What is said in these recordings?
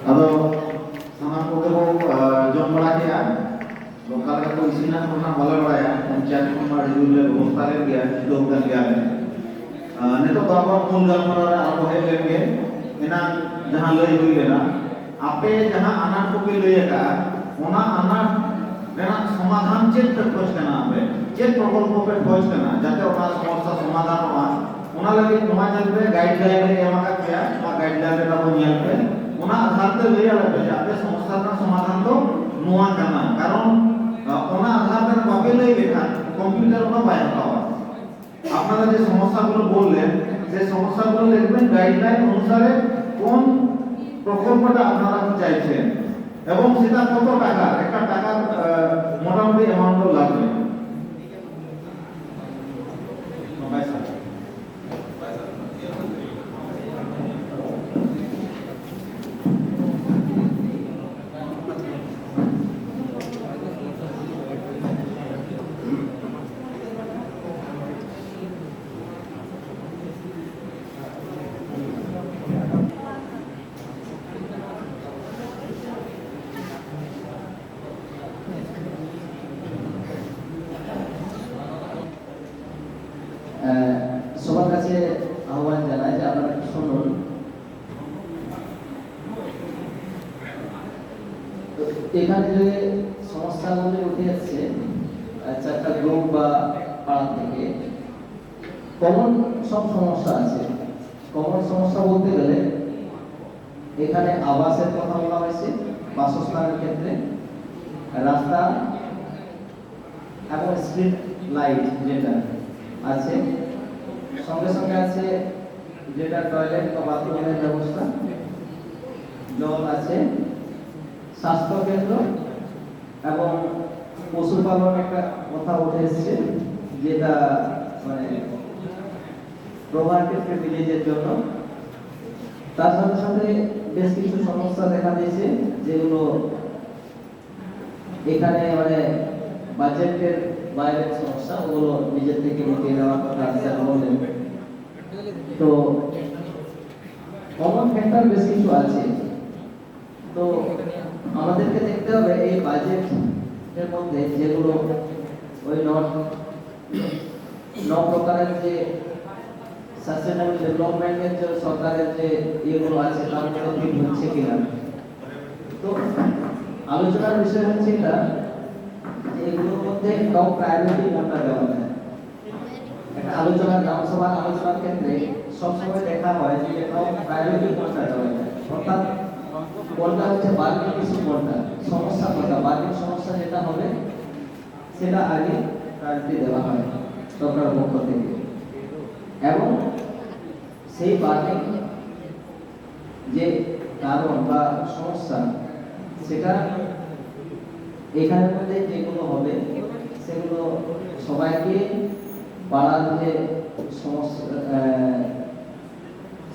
ᱟᱫᱚ ᱥᱟᱱᱟᱢ ᱠᱚᱜᱮ ᱵᱚ ᱡᱚᱢ ᱵᱟᱲᱟ ᱠᱮᱜᱼᱟ ᱚᱠᱟ ᱞᱮᱠᱟ ᱠᱚ ᱤᱥᱤᱱᱟ ᱚᱱᱟ ᱵᱟᱞᱮ ᱵᱟᱲᱟᱭᱟ ᱯᱚᱧᱪᱟᱭᱮᱛ ᱠᱷᱚᱱ ᱢᱟ ᱟᱹᱰᱤ ᱡᱳᱨ ᱞᱮ ᱵᱮᱵᱚᱥᱛᱷᱟ ᱞᱮᱫ ᱜᱮᱭᱟ ᱪᱷᱩᱴᱟᱹᱣ ᱠᱟᱱ ᱜᱮᱭᱟᱞᱮ ᱱᱤᱛᱚᱜ ᱫᱚ ᱟᱵᱚ ᱢᱩᱞ ᱜᱟᱞᱢᱟᱨᱟᱣ ᱨᱮ ᱟᱵᱚ ᱦᱮᱡ ᱞᱮᱱ ᱜᱮ ᱮᱱᱟᱝ ᱡᱟᱦᱟᱸ ᱞᱟᱹᱭ ᱦᱩᱭ ᱞᱮᱱᱟ ᱟᱯᱮ ᱡᱟᱦᱟᱸ ᱟᱱᱟᱴ ᱠᱚᱯᱮ ᱞᱟᱹᱭ ᱟᱠᱟᱫᱼᱟ ᱚᱱᱟ ᱟᱱᱟᱴ ᱨᱮᱱᱟᱜ ᱥᱚᱢᱟধান ᱪᱮᱫ ᱯᱮ ᱠᱷᱚᱡ ᱠᱟᱱᱟ ᱟᱯᱮ ᱪᱮᱫ ᱯᱨᱚᱠᱚᱞᱯᱚ ᱯᱮ ᱠᱷᱚᱡ ᱠᱟᱱᱟ ᱡᱟᱛᱮ ᱚᱱᱟ সমস্যা সমাধানᱚᱜᱼᱟ ᱚᱱᱟ ᱞᱟᱹᱜᱤᱫ ᱱᱚᱣᱟ ᱧᱮᱞ ᱯᱮ ᱜᱟᱭᱤᱰᱞᱟᱭᱤᱱ ᱨᱮ ᱮᱢ ᱟᱠᱟᱫ ᱯᱮᱭᱟ ᱱᱚᱣᱟ ᱜᱟᱭᱤᱰᱞᱟᱭᱤᱱ ᱨᱮ ᱟᱵᱚ ᱧᱮᱞ ᱯᱮ ᱚᱱᱟ आधार ᱛᱮ ᱞᱟᱹᱭ ᱟᱞᱮ ᱯᱮ ᱟᱯᱮ সমস্যা ᱨᱮᱱᱟᱜ সমাধান ᱫᱚ ᱱᱚᱣᱟ ᱠᱟᱱᱟ কারণ ওনা आधार তে বাপে লই লেখান কম্পিউটার ওনা বাই হতাওয়া আপনারা যে সমস্যাগুলো বললেন সেই সমস্যাগুলো লিখবেন গাইডলাইন অনুসারে কোন প্রকল্পটা আপনারা চাইছেন এবং সেটা কত টাকা একটা টাকা মোটামুটি অ্যামাউন্ট লাগবে সবার কাছে আহ্বান জানাই যে আপনারা শুনুন এখানে যে সমস্যাগুলো উঠে যাচ্ছে চারটা গ্রুপ বা পাড়া থেকে কমন সব সমস্যা আছে কমন সমস্যা বলতে গেলে এখানে আবাসের কথা বলা হয়েছে বাসস্থানের ক্ষেত্রে রাস্তা এবং স্ট্রিট লাইট যেটা আছে সঙ্গে সঙ্গে আছে যেটা টয়লেট বা বাথরুমের ব্যবস্থা জল আছে স্বাস্থ্য কেন্দ্র এবং পশুপালন একটা কথা উঠে এসেছে যেটা মানে প্রভাবিত ভিলেজের জন্য তার সাথে সাথে বেশ কিছু সমস্যা দেখা দিয়েছে যেগুলো এখানে মানে বাজেটের বাইরের সমস্যা ওগুলো নিজের থেকে মিটিয়ে নেওয়ার কথা স্যার বললেন তো কমন ফ্যাক্টর বেশ কিছু আছে তো আমাদেরকে দেখতে হবে এই বাজেটের মধ্যে যেগুলো ওই ন প্রকারের যে সাস্টেনেবল ডেভেলপমেন্টের যে সরকারের যে ইয়েগুলো আছে তার মধ্যে ঠিক হচ্ছে কিনা তো আলোচনার বিষয় হচ্ছে এটা এগুলোর মধ্যে টপ প্রায়োরিটি কোনটা দেওয়া যায় একটা আলোচনা গ্রামসভার আলোচনার ক্ষেত্রে সবসময় দেখা হয় যে টপ প্রায়োরিটি কোনটা দেওয়া যায় অর্থাৎ কোনটা হচ্ছে বার্গেনিং ইস্যু কোনটা সমস্যা কোনটা বার্গেনিং সমস্যা যেটা হবে সেটা আগে প্রায়োরিটি দেওয়া হয় সরকারের পক্ষ থেকে এবং সেই বার্গেনিং যে কারণ বা সমস্যা সেটা এখানের মধ্যে যেগুলো হবে সেগুলো সবাইকে পাড়ার যে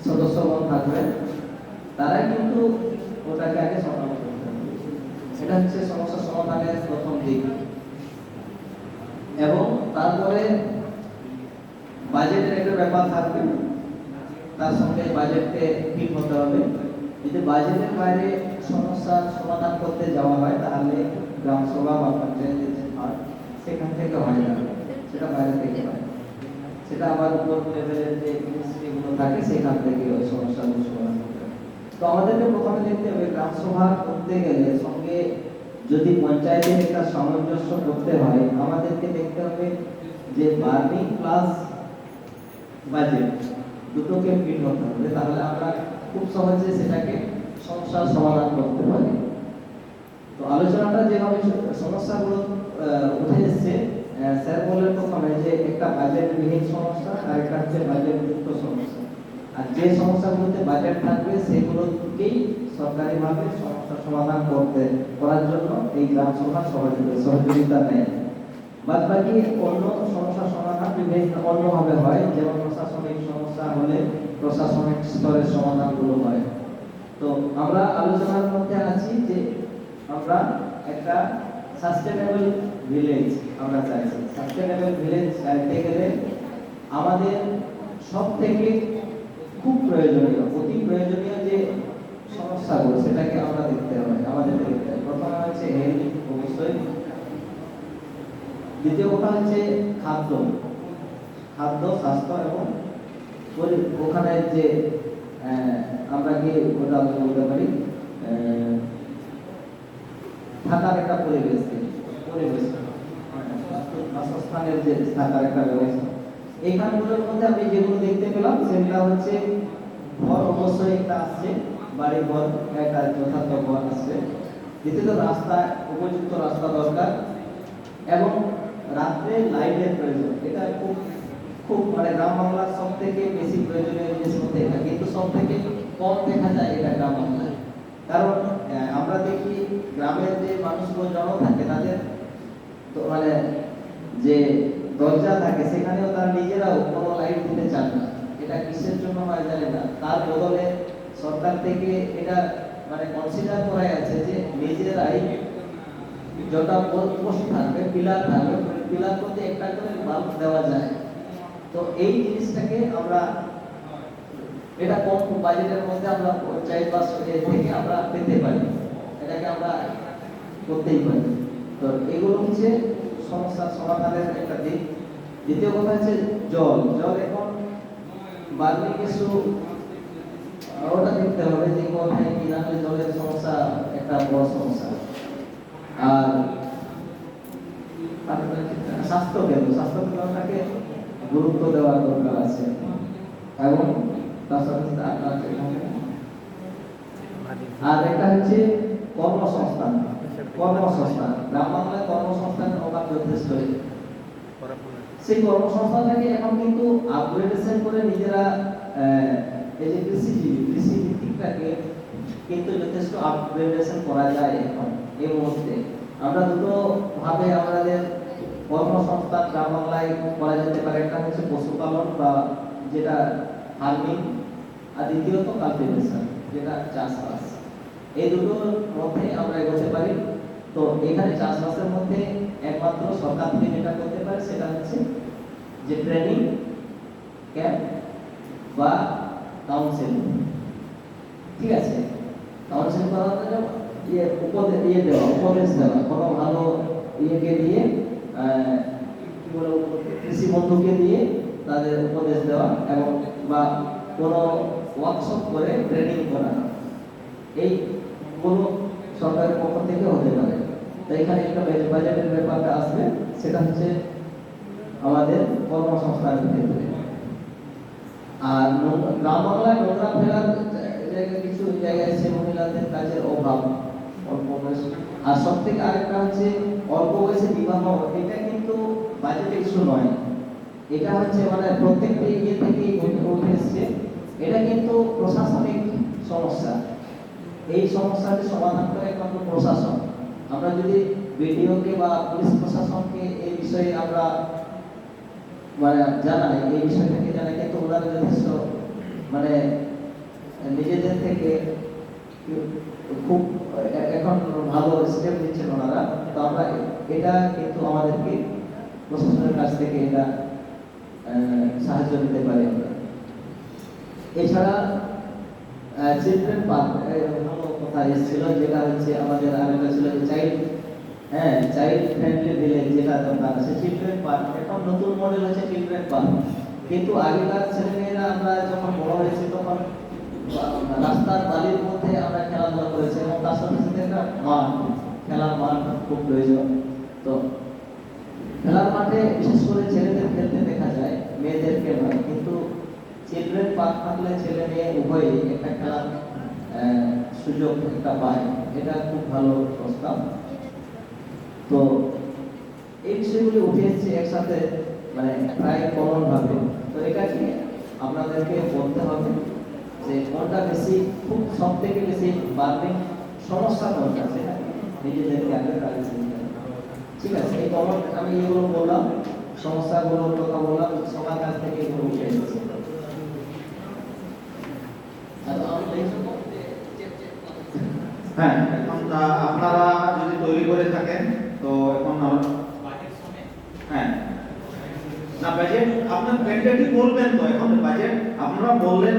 সদস্যগণ থাকবে তারাই কিন্তু ওটাকে আগে সমাধান করতে হবে এটা হচ্ছে সমস্যা সমাধানের প্রথম দিক এবং তারপরে বাজেটের একটা ব্যাপার থাকবে তার সঙ্গে বাজেটকে ঠিক হতে হবে যদি বাজেটের বাইরে সমস্যার সমাধান করতে যাওয়া হয় তাহলে গ্রামসভা বা পঞ্চায়েতের যে ফান্ড সেখান থেকে হয় না সেটা বাইরে থেকে হয় সেটা আবার উপর লেভেলের যে মিনিস্ট্রিগুলো থাকে সেখান থেকে ওই সমস্যাগুলো সমাধান করতে হবে তো আমাদেরকে প্রথমে দেখতে হবে গ্রামসভা করতে গেলে সঙ্গে যদি পঞ্চায়েতের একটা সামঞ্জস্য করতে হয় আমাদেরকে দেখতে হবে যে বার্গেনিং প্লাস বাজেট দুটোকে মিট হতে হবে তাহলে আমরা খুব সহজে সেটাকে সমস্যার সমাধান করতে পারি তো আলোচনাটা যেভাবে সমস্যাগুলো উঠে এসছে স্যার বললেন প্রথমে যে একটা বাজেট বিহীন সমস্যা আর একটা হচ্ছে বাজেট যুক্ত সমস্যা আর যে সমস্যাগুলোতে বাজেট থাকবে সেগুলোকেই সরকারিভাবে সমস্যা সমাধান করার জন্য এই গ্রাম সভা সহযোগিতা নেয় বাদ বাকি অন্য সমস্যা সমাধান বিভিন্ন অন্যভাবে হয় যেমন প্রশাসনিক সমস্যা হলে প্রশাসনিক স্তরের সমাধানগুলো হয় তো আমরা আলোচনার মধ্যে আছি যে আমরা একটা সাস্টেনেবল ভিলেজ আমরা চাইছি সাস্টেনেবল ভিলেজ চাইতে গেলে আমাদের সব থেকে খুব প্রয়োজনীয় অতি প্রয়োজনীয় যে সমস্যা বাঁচাবো সেটাকে আমরা দেখতে হবে, আমাদেরকে দেখতে হবে। প্রথমে হচ্ছে হেলথ, অবশ্যই। দ্বিতীয় কথা হচ্ছে খাদ্য, স্বাস্থ্য এবং ওখানে যে আমরা কি ওটা বলতে পারি থাকার একটা পরিবেশ, বাসস্থানের যে থাকার একটা ব্যবস্থা। এইখানগুলোর মধ্যে আমি যেগুলো দেখতে পেলাম সেগুলো হচ্ছে ঘর অবশ্যই একটা আসছে, বাড়ি ঘর একটা যথার্থ ঘর আসছে। দ্বিতীয়ত রাস্তা, উপযুক্ত রাস্তা দরকার এবং রাত্রে লাইটের প্রয়োজন। এটা খুব খুব মানে গ্রাম বাংলার সব থেকে বেশি প্রয়োজনীয় জিনিস মধ্যে এটা, কিন্তু সব থেকে কম দেখা যায় এটা গ্রাম বাংলায়। কারণ আমরা দেখি গ্রামের যে মানুষগুলো জন থাকে তাদের তো মানে যে দরজা থাকে সেখানেও তারা নিজেরাও কোনো লাইট দিতে চান না। এটা কিসের জন্য হয় জানে না। তার বদলে সরকার থেকে এটা মানে কনসিডার করা আছে যে নিজেরাই যটা পোস্ট থাকবে, পিলার থাকবে, পিলার করতে একটা করে বাল্ব দেওয়া যায়। তো এই জিনিসটাকে আমরা এটা কম বাজেটের মধ্যে আমরা পঞ্চায়েত বা থেকে আমরা পেতে পারি, এটাকে আমরা করতেই পারি। তো এগুলো হচ্ছে সমস্যার সমাধানের একটা দিক। দ্বিতীয় কথা হচ্ছে জল এখন বার্নিং ইস্যু, ওটা দেখতে হবে যে কোথায় কি না হলে জলের সমস্যা একটা বড় সমস্যা। আর স্বাস্থ্যকেন্দ্রটাকে গুরুত্ব দেওয়ার দরকার আছে এবং তার সাথে আর একটা হচ্ছে কর্মসংস্থান। গ্রাম বাংলায় কর্মসংস্থানের অভাব যথেষ্ট। সেই কর্মসংস্থানটাকে এখন কিন্তু আপগ্রেডেশন করে নিজেরা এই যে কৃষি ভিত্তিকটাকে কিন্তু যথেষ্ট আপগ্রেডেশন করা যায় এখন এই মুহূর্তে। আমরা দুটো ভাবে আমাদের কর্মসংস্থান গ্রাম বাংলায় করা যেতে পারে। একটা হচ্ছে পশুপালন বা যেটা ফার্মিং, আর দ্বিতীয়ত কালটিভেশন যেটা চাষবাস। এই দুটোর মধ্যে আমরা এগোতে পারি। তো এখানে চাষবাসের মধ্যে একমাত্র সরকার থেকে যেটা করতে পারে সেটা হচ্ছে যে ট্রেনিং ক্যাম্প বা কাউন্সিল। ঠিক আছে, কাউন্সিল করার জন্য উপদেশ দেওয়া কোনো ভালো ইয়েকে দিয়ে কি বলে কৃষি বন্ধুকে দিয়ে তাদের উপদেশ দেওয়া এবং বা কোনো ওয়ার্কশপ করে ট্রেনিং করা, এই কোনো সরকারের পক্ষ থেকে হতে পারে। তো এখানে একটা বাজেটের ব্যাপারটা আসবে, সেটা হচ্ছে আমাদের কর্মসংস্থানের ক্ষেত্রে। আর গ্রাম বাংলায় নোংরা ফেলার জায়গায় কিছু জায়গায় আছে মহিলাদের কাজের অভাব, অল্প বয়স। আর সব থেকে আরেকটা হচ্ছে অল্প বয়সে বিবাহ। এটা কিন্তু বাজেটের ইস্যু নয়, এটা হচ্ছে মানে প্রত্যেকটি ইয়ে থেকে উঠে এসছে। এটা কিন্তু প্রশাসনিক সমস্যা। এই সমস্যাটি সমাধান করে একমাত্র প্রশাসন। আমরা যদি বিডিওকে বা পুলিশ প্রশাসনকে এই বিষয়ে আমরা মানে জানাই, এই বিষয়টাকে জানাই, কিন্তু ওনারা যথেষ্ট মানে নিজেদের থেকে খুব এখন ভালো স্টেপ নিচ্ছেন ওনারা। তো আমরা এটা কিন্তু আমাদেরকে প্রশাসনের কাছ থেকে এটা সাহায্য নিতে পারি আমরা। এছাড়া চিলড্রেন পার্ক ভালো কথা এসেছিল, যেটা হচ্ছে আমাদের আরেকটা ছিল চাইল্ড ফ্রেন্ডলি ভিলেজ, যেটা দরকার আছে চিলড্রেন পার্ক। এখন নতুন মডেল হচ্ছে চিলড্রেন পার্ক, কিন্তু আগেকার ছেলেমেয়েরা আমরা যখন বড় হয়েছি তখন রাস্তার বালির মধ্যে আমরা খেলাধুলা করেছি এবং তার সাথে সাথে একটা মাঠ, খেলার মাঠ খুব প্রয়োজন। তো খেলার মাঠে বিশেষ করে ছেলেদের খেলতে দেখা যায়, মেয়েদেরকে নয়, কিন্তু চিলড্রেন পার্ক থাকলে ছেলে মেয়ে উভয়ই একটা খেলার সুযোগ একটা পায়। এটা খুব ভালো প্রস্তাব। তো এই বিষয়গুলি উঠে এসেছে একসাথে মানে প্রায় কমন ভাবে। তো এটাকে আপনাদেরকে বলতে হবে যে কোনটা বেশি খুব সব থেকে বেশি বার্নিং সমস্যা কোনটা, সেটা নিজেদেরকে আগে কাজে নিতে হবে। ঠিক আছে, এই কমন আমি এগুলো বললাম, সমস্যাগুলোর কথা বললাম, সবার কাছ থেকে এগুলো উঠে এসেছে। হ্যাঁ, এখন আপনারা যদি তৈরি করে থাকেন তো এখন হ্যাঁ না বাজেট আপনার টেন্টেটিভ বলবেন তো। এখন বাজেট আপনারা বললেন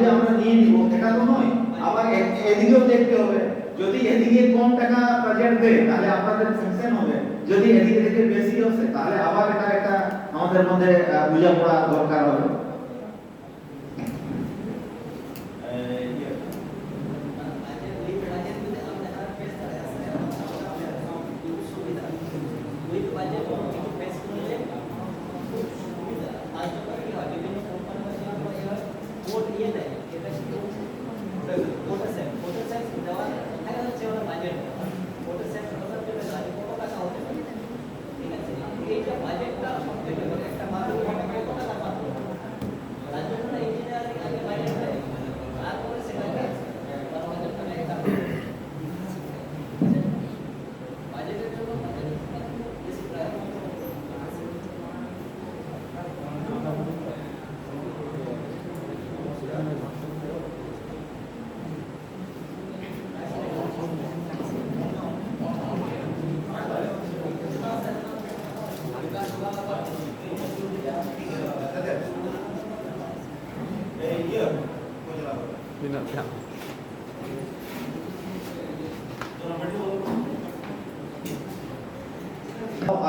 যে আমরা নিয়ে নিব, এটা তো নয়। আবার এদিকেও দেখতে হবে, যদি এদিকে কম টাকা বাজেট দেয় তাহলে আপনাদের স্যাংশন হবে, যদি এদিকে থেকে বেশি আসে তাহলে আবার এটা একটা আমাদের মধ্যে বোঝাপড়া দরকার হবে।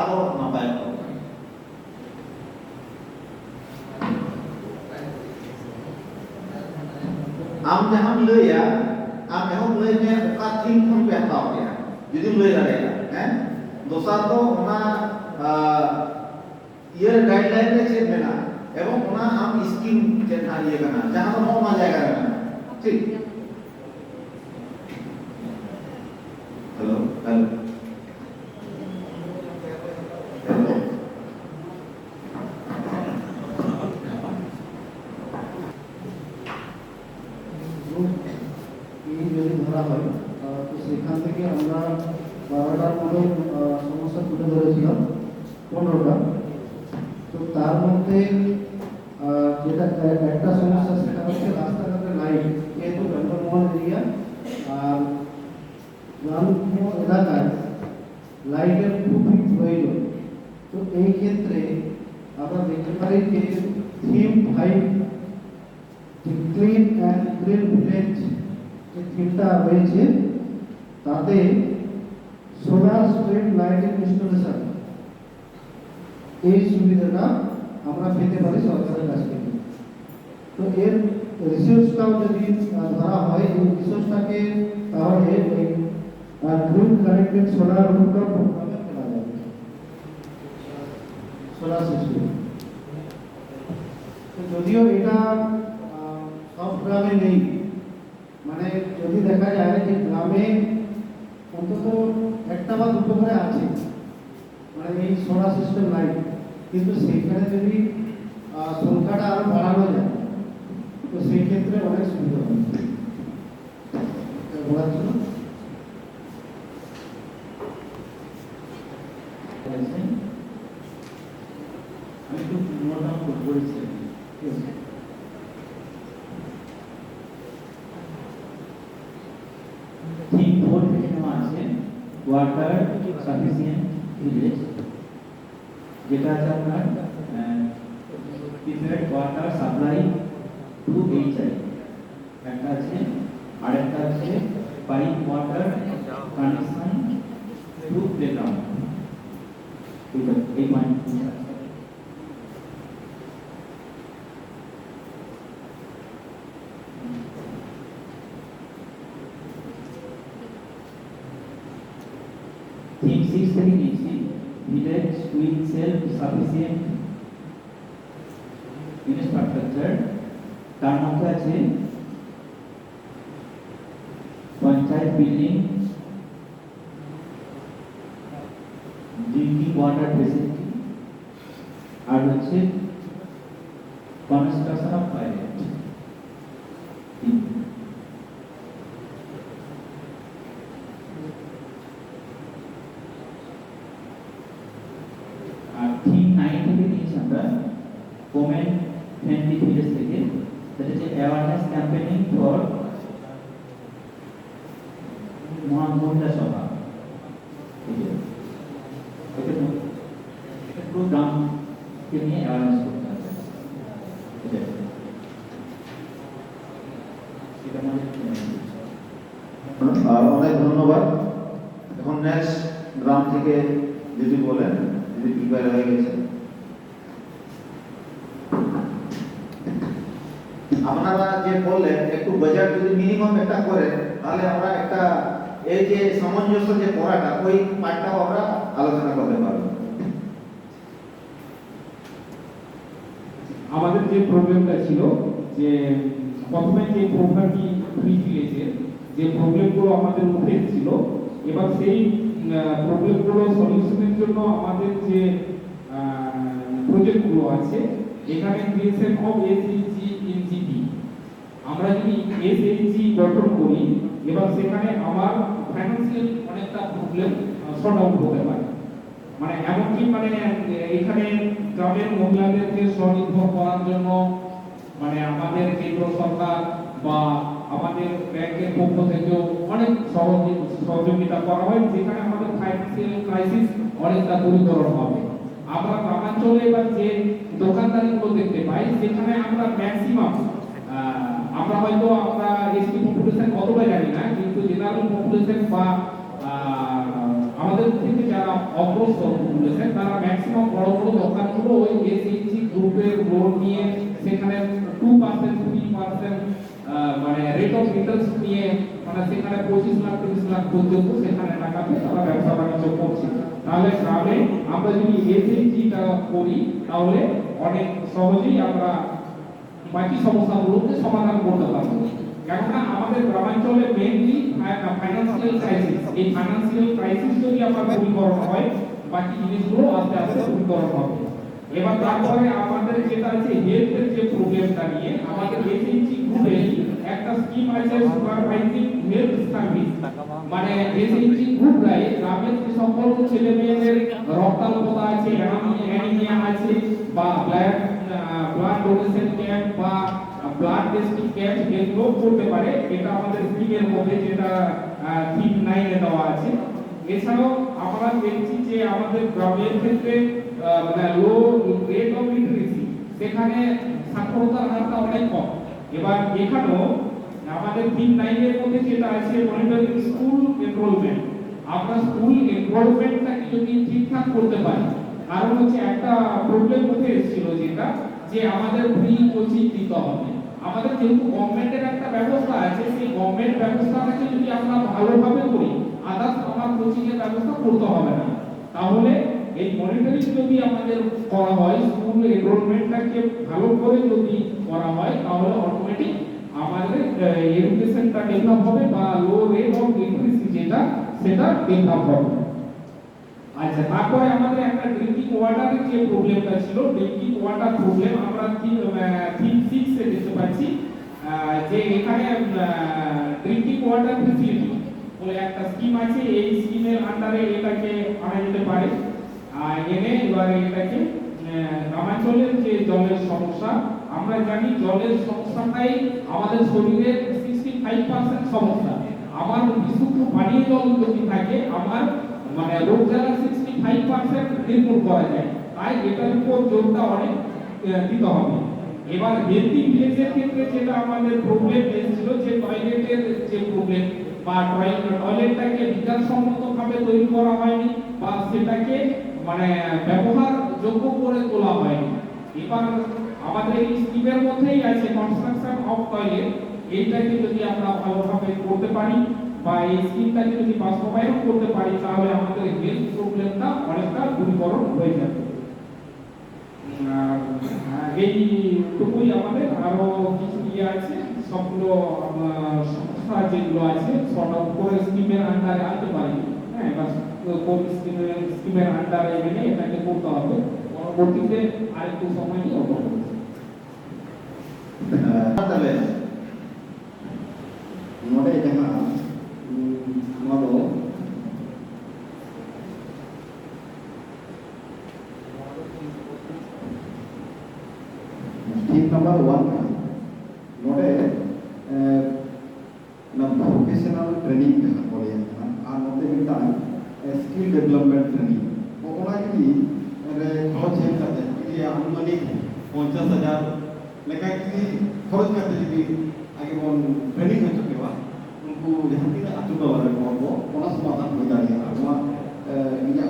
আরো নাপায় am jaham laya am ehok lay me oka thing khon pe hataw ya judi lay dareya हैं dosar do ona year guideline re chet mena ebong ona am scheme chen ha ye kana jahan do ona jayga re ठीक hello hello যদি ধরা হয় তো সেখান থেকে আমরা 12টার মতো সমস্যা তুলে ধরেছিলাম, 15টা। তো তার মধ্যে যেটা একটা সমস্যা সেটা হচ্ছে রাস্তাঘাটের লাইট, যেহেতু জঙ্গলমহল এরিয়া আর গ্রাম্য এলাকায় লাইটের খুবই প্রয়োজন। তো এই ক্ষেত্রে আমরা দেখতে পারি যে theme 5 clean and green village যে থিমটা রয়েছে তাতে সোলার স্ট্রিট লাইটিং ইনস্টলেশন এই সুবিধাটা আমরা পেতে পারি সরকারের কাছ থেকে। তো এর রিসোর্সটাও যদি ধরা হয় এই রিসোর্সটাকে তাহলে গ্রিন কানেক্টেড সোলার রুফটপ প্রোগ্রামে ফেলা যাবে, সোলার সিস্টেম। তো যদিও এটা সব গ্রামে নেই, মানে যদি দেখা যায় যে গ্রামে অন্তত একটা বা দুটো করে আছে মানে এই সোলার সিস্টেম লাইট, কিন্তু সেইখানে যদি সংখ্যাটা আরো বাড়ানো যায় তো সেই ক্ষেত্রে অনেক সুবিধা হবে বলার জন্য। আমি একটু নোট ডাউন করেছি। থিম 4 থেকে নেওয়া আছে ওয়াটার সাফিসিয়েন্ট ভিলেজ, যেটা আছে আপনার প্রিপেয়ার্ড ওয়াটার সাপ্লাই টু এইচআই একটা আছে, আর একটা আছে pipe water connection to playground. এই পয়েন্ট থিম 6 থেকে নিয়েছি village with self sufficient infrastructure. তার মধ্যে আছে panchayat building, drinking water facility, আর হচ্ছে কনস্ট্রাকশন অফ টয়লেট। আর থিম 9 থেকে নিয়েছি আমরা ওমেন ফ্রেন্ডলি ভিলেজ থেকে, সেটা হচ্ছে অ্যাওয়ারনেস ক্যাম্পেইনিং ফর মহিলা সভা। একটু গ্রামকে নিয়ে অ্যাওয়ারনেস করতে হবে, এটার মধ্যে অনেক ধন্যবাদ। এখন নেক্সট গ্রাম থেকে যদি বলেন, যদি প্রিপেয়ার হয়ে গেছে। আপনারা যে বললেন একটু বাজেট যদি মিনিমাম একটা করেন, তাহলে আমরা একটা এই যে সামঞ্জস্য যে করাটা ওই পার্টটাও আমরা আলোচনা করতে পারবো। আমাদের যে প্রবলেমটা ছিল যে প্রথমে যে প্রোগ্রামটি দিয়েছে, যে প্রবলেমগুলো আমাদের উঠে ছিল, এবার সেই প্রবলেমগুলো সলিউশনের জন্য আমাদের যে প্রজেক্টগুলো আছে, এখানে creation of SHG in GP, আমরা যদি এসএইচজি গঠন করি, এবার সেখানে আমার ফাইন্যান্সিয়াল অনেকটা প্রবলেম সর্ট আউট হতে পারে। মানে এমনকি মানে এখানে গ্রামের মহিলাদেরকে স্বনির্ভর করার জন্য মানে আমাদের কেন্দ্র সরকার বা আমাদের ব্যাংকের পক্ষ থেকেও অনেক সহযোগিতা করা হয়, যেখানে আমাদের ফাইন্যান্সিয়াল ক্রাইসিস অনেকটা দূরীকরণ হবে। আমরা গ্রামাঞ্চলে এবার যে দোকানদারিগুলো দেখতে পাই, সেখানে আমরা ম্যাক্সিমাম আমরা হয়তো আমরা এসটি পপুলেশন কতটা জানি না, কিন্তু জেনারেল পপুলেশন বা আমাদের থেকে যারা অগ্রসর পপুলেশন, তারা ম্যাক্সিমাম বড় বড় দোকানগুলো ওই এসএইচজি গ্রুপের লোন নিয়ে সেখানে 2% 3% মানে রেট অফ ইন্টারেস্ট নিয়ে মানে সেখানে 25 লাখ 30 লাখ পর্যন্ত সেখানে টাকা দিয়ে তারা ব্যবসা বাণিজ্য করছে। তাহলে গ্রামে আমরা যদি এসএইচজিটা করি, তাহলে অনেক সহজেই আমরা বাকি সমস্যাগুলোকে সমাধান করতে পারবো। কেননা আমাদের গ্রামাঞ্চলে মেইনলি ফাইন্যান্সিয়াল ক্রাইসিস, এই ফাইন্যান্সিয়াল ক্রাইসিস যদি আমরা দূরীকরণ হয়, বাকি জিনিসগুলো আস্তে আস্তে দূরীকরণ হবে। এবার তারপরে আমাদের যেটা আছে হেলথের যে প্রবলেমটা নিয়ে, আমাদের এসএইচজি গ্রুপে একটা স্কিম আছে সুপারভাইজিং হেলথ সার্ভিস, মানে এসএইচজি গ্রুপরাই গ্রামের যে সকল ছেলে মেয়েদের রক্তাল্পতা আছে, অ্যানিমিয়া আছে, বা ব্লাড ডোনেশন ক্যাম্প বা ব্লাড টেস্টিং ক্যাম্প এগুলো করতে পারে। এটা আমাদের স্কিমের মধ্যে যেটা 3-9 এ দেওয়া আছে। এছাড়াও আমরা দেখছি যে আমাদের গ্রামের ক্ষেত্রে মানে লো রেট অফ লিটারেসি, সেখানে সাক্ষরতার হারটা অনেক কম। এবার এখানেও আমাদের 3-9 এর মধ্যে যেটা আছে মনিটরিং স্কুল এনরোলমেন্ট, আমরা স্কুল এনরোলমেন্টটাকে যদি ঠিকঠাক করতে পারি, কারণ হচ্ছে একটা প্রবলেম উঠে এসেছিল যেটা যে আমাদের ফ্রি কোচিং দিতে হবে। আমাদের যেহেতু গভর্নমেন্টের একটা ব্যবস্থা আছে, সেই গভর্নমেন্ট ব্যবস্থাটাকে যদি আমরা ভালোভাবে করি, আদার্স আমার কোচিং এর ব্যবস্থা করতে হবে না। তাহলে এই মনিটরিং যদি আমাদের করা হয়, স্কুল এনরোলমেন্টটাকে ভালো করে যদি করা হয়, তাহলে অটোমেটিক আমাদের এডুকেশনটা ডেভেলপ হবে বা লো রেট অফ লিটারেসি যেটা সেটা ডেভেলপ হবে। আচ্ছা, তারপরে আমাদের একটা ড্রিঙ্কিং ওয়াটারের যে প্রবলেমটা ছিল, ড্রিঙ্কিং ওয়াটার প্রবলেম আমরা 3.6 এ দেখতে পাচ্ছি যে এখানে ড্রিঙ্কিং ওয়াটার ফ্যাসিলিটি বলে একটা স্কিম আছে। এই স্কিমের আন্ডারে এটাকে আনা যেতে পারে, এনে এবারে এটাকে গ্রামাঞ্চলের যে জলের সমস্যা, আমরা জানি জলের সমস্যাটাই আমাদের শরীরের 65% সমস্যা। আমার বিশুদ্ধ পানীয় জল যদি থাকে, আমার মানে রোগ জ্বালা 65% নির্মূল করা যায়। তাই এটার উপর জোরটা অনেক দিতে হবে। এবার হেলথি ভিলেজের ক্ষেত্রে যেটা আমাদের প্রবলেম এসেছিল যে টয়লেটের যে প্রবলেম বা টয়লেটটাকে বিজ্ঞানসম্মতভাবে তৈরি করা হয়নি বা সেটাকে মানে ব্যবহার যোগ্য করে তোলা হয়নি। এবার আমাদের এই স্কিমের মধ্যেই আছে কনস্ট্রাকশন অফ টয়লেট, এইটাকে যদি আমরা ভালোভাবে করতে পারি বা এই স্কিমটাকে যদি বাস্তবায়ন করতে পারি, তাহলে আমাদের হেলথ প্রবলেমটা অনেকটা দূরীকরণ হয়ে যাবে। এইটুকুই আমাদের, আরো কিছু ইয়ে আছে, সবগুলো সংস্থা যেগুলো আছে সর্ট আউট করে স্কিমের আন্ডারে আনতে পারি। হ্যাঁ, এবার কোন স্কিমের আন্ডারে এনে এটাকে করতে হবে, পরবর্তীতে আরেকটু সময় নিয়ে অবশ্যই ᱱᱚᱰᱮ ᱡᱟᱦᱟᱸ ᱱᱚᱣᱟ ᱫᱚ ᱴᱷᱤᱠ ᱱᱟম্ᱵᱟᱨ 1 ᱠᱟᱱᱟ। ᱱᱚᱰᱮ ᱚᱱᱟ ᱯᱨᱚফᱮᱥনাল ᱴᱨᱮनिᱝ ᱡᱟᱦᱟᱸ ᱠᱚ ᱞᱟᱹᱭᱟ ᱟᱨ ᱱᱚᱛᱮ ᱢᱤᱫᱴᱟᱝ ᱥᱠᱤᱞ ᱰᱮᱵᱷᱞᱯᱢᱮন্ᱴ ᱴᱨᱮनिᱝ, ᱚᱱᱟ ᱡᱩᱫᱤ খরচ ᱦᱮᱡ ᱠᱟᱛᱮ ᱡᱩᱫᱤ আনুমানিক 50,000 লেখা যদি খরচ কাটে যদি আগে বন ট্রেনিং হচ্ছে কেবা jahan tina atu bawah ko ona समाधान हो दाड़िया नोआ इया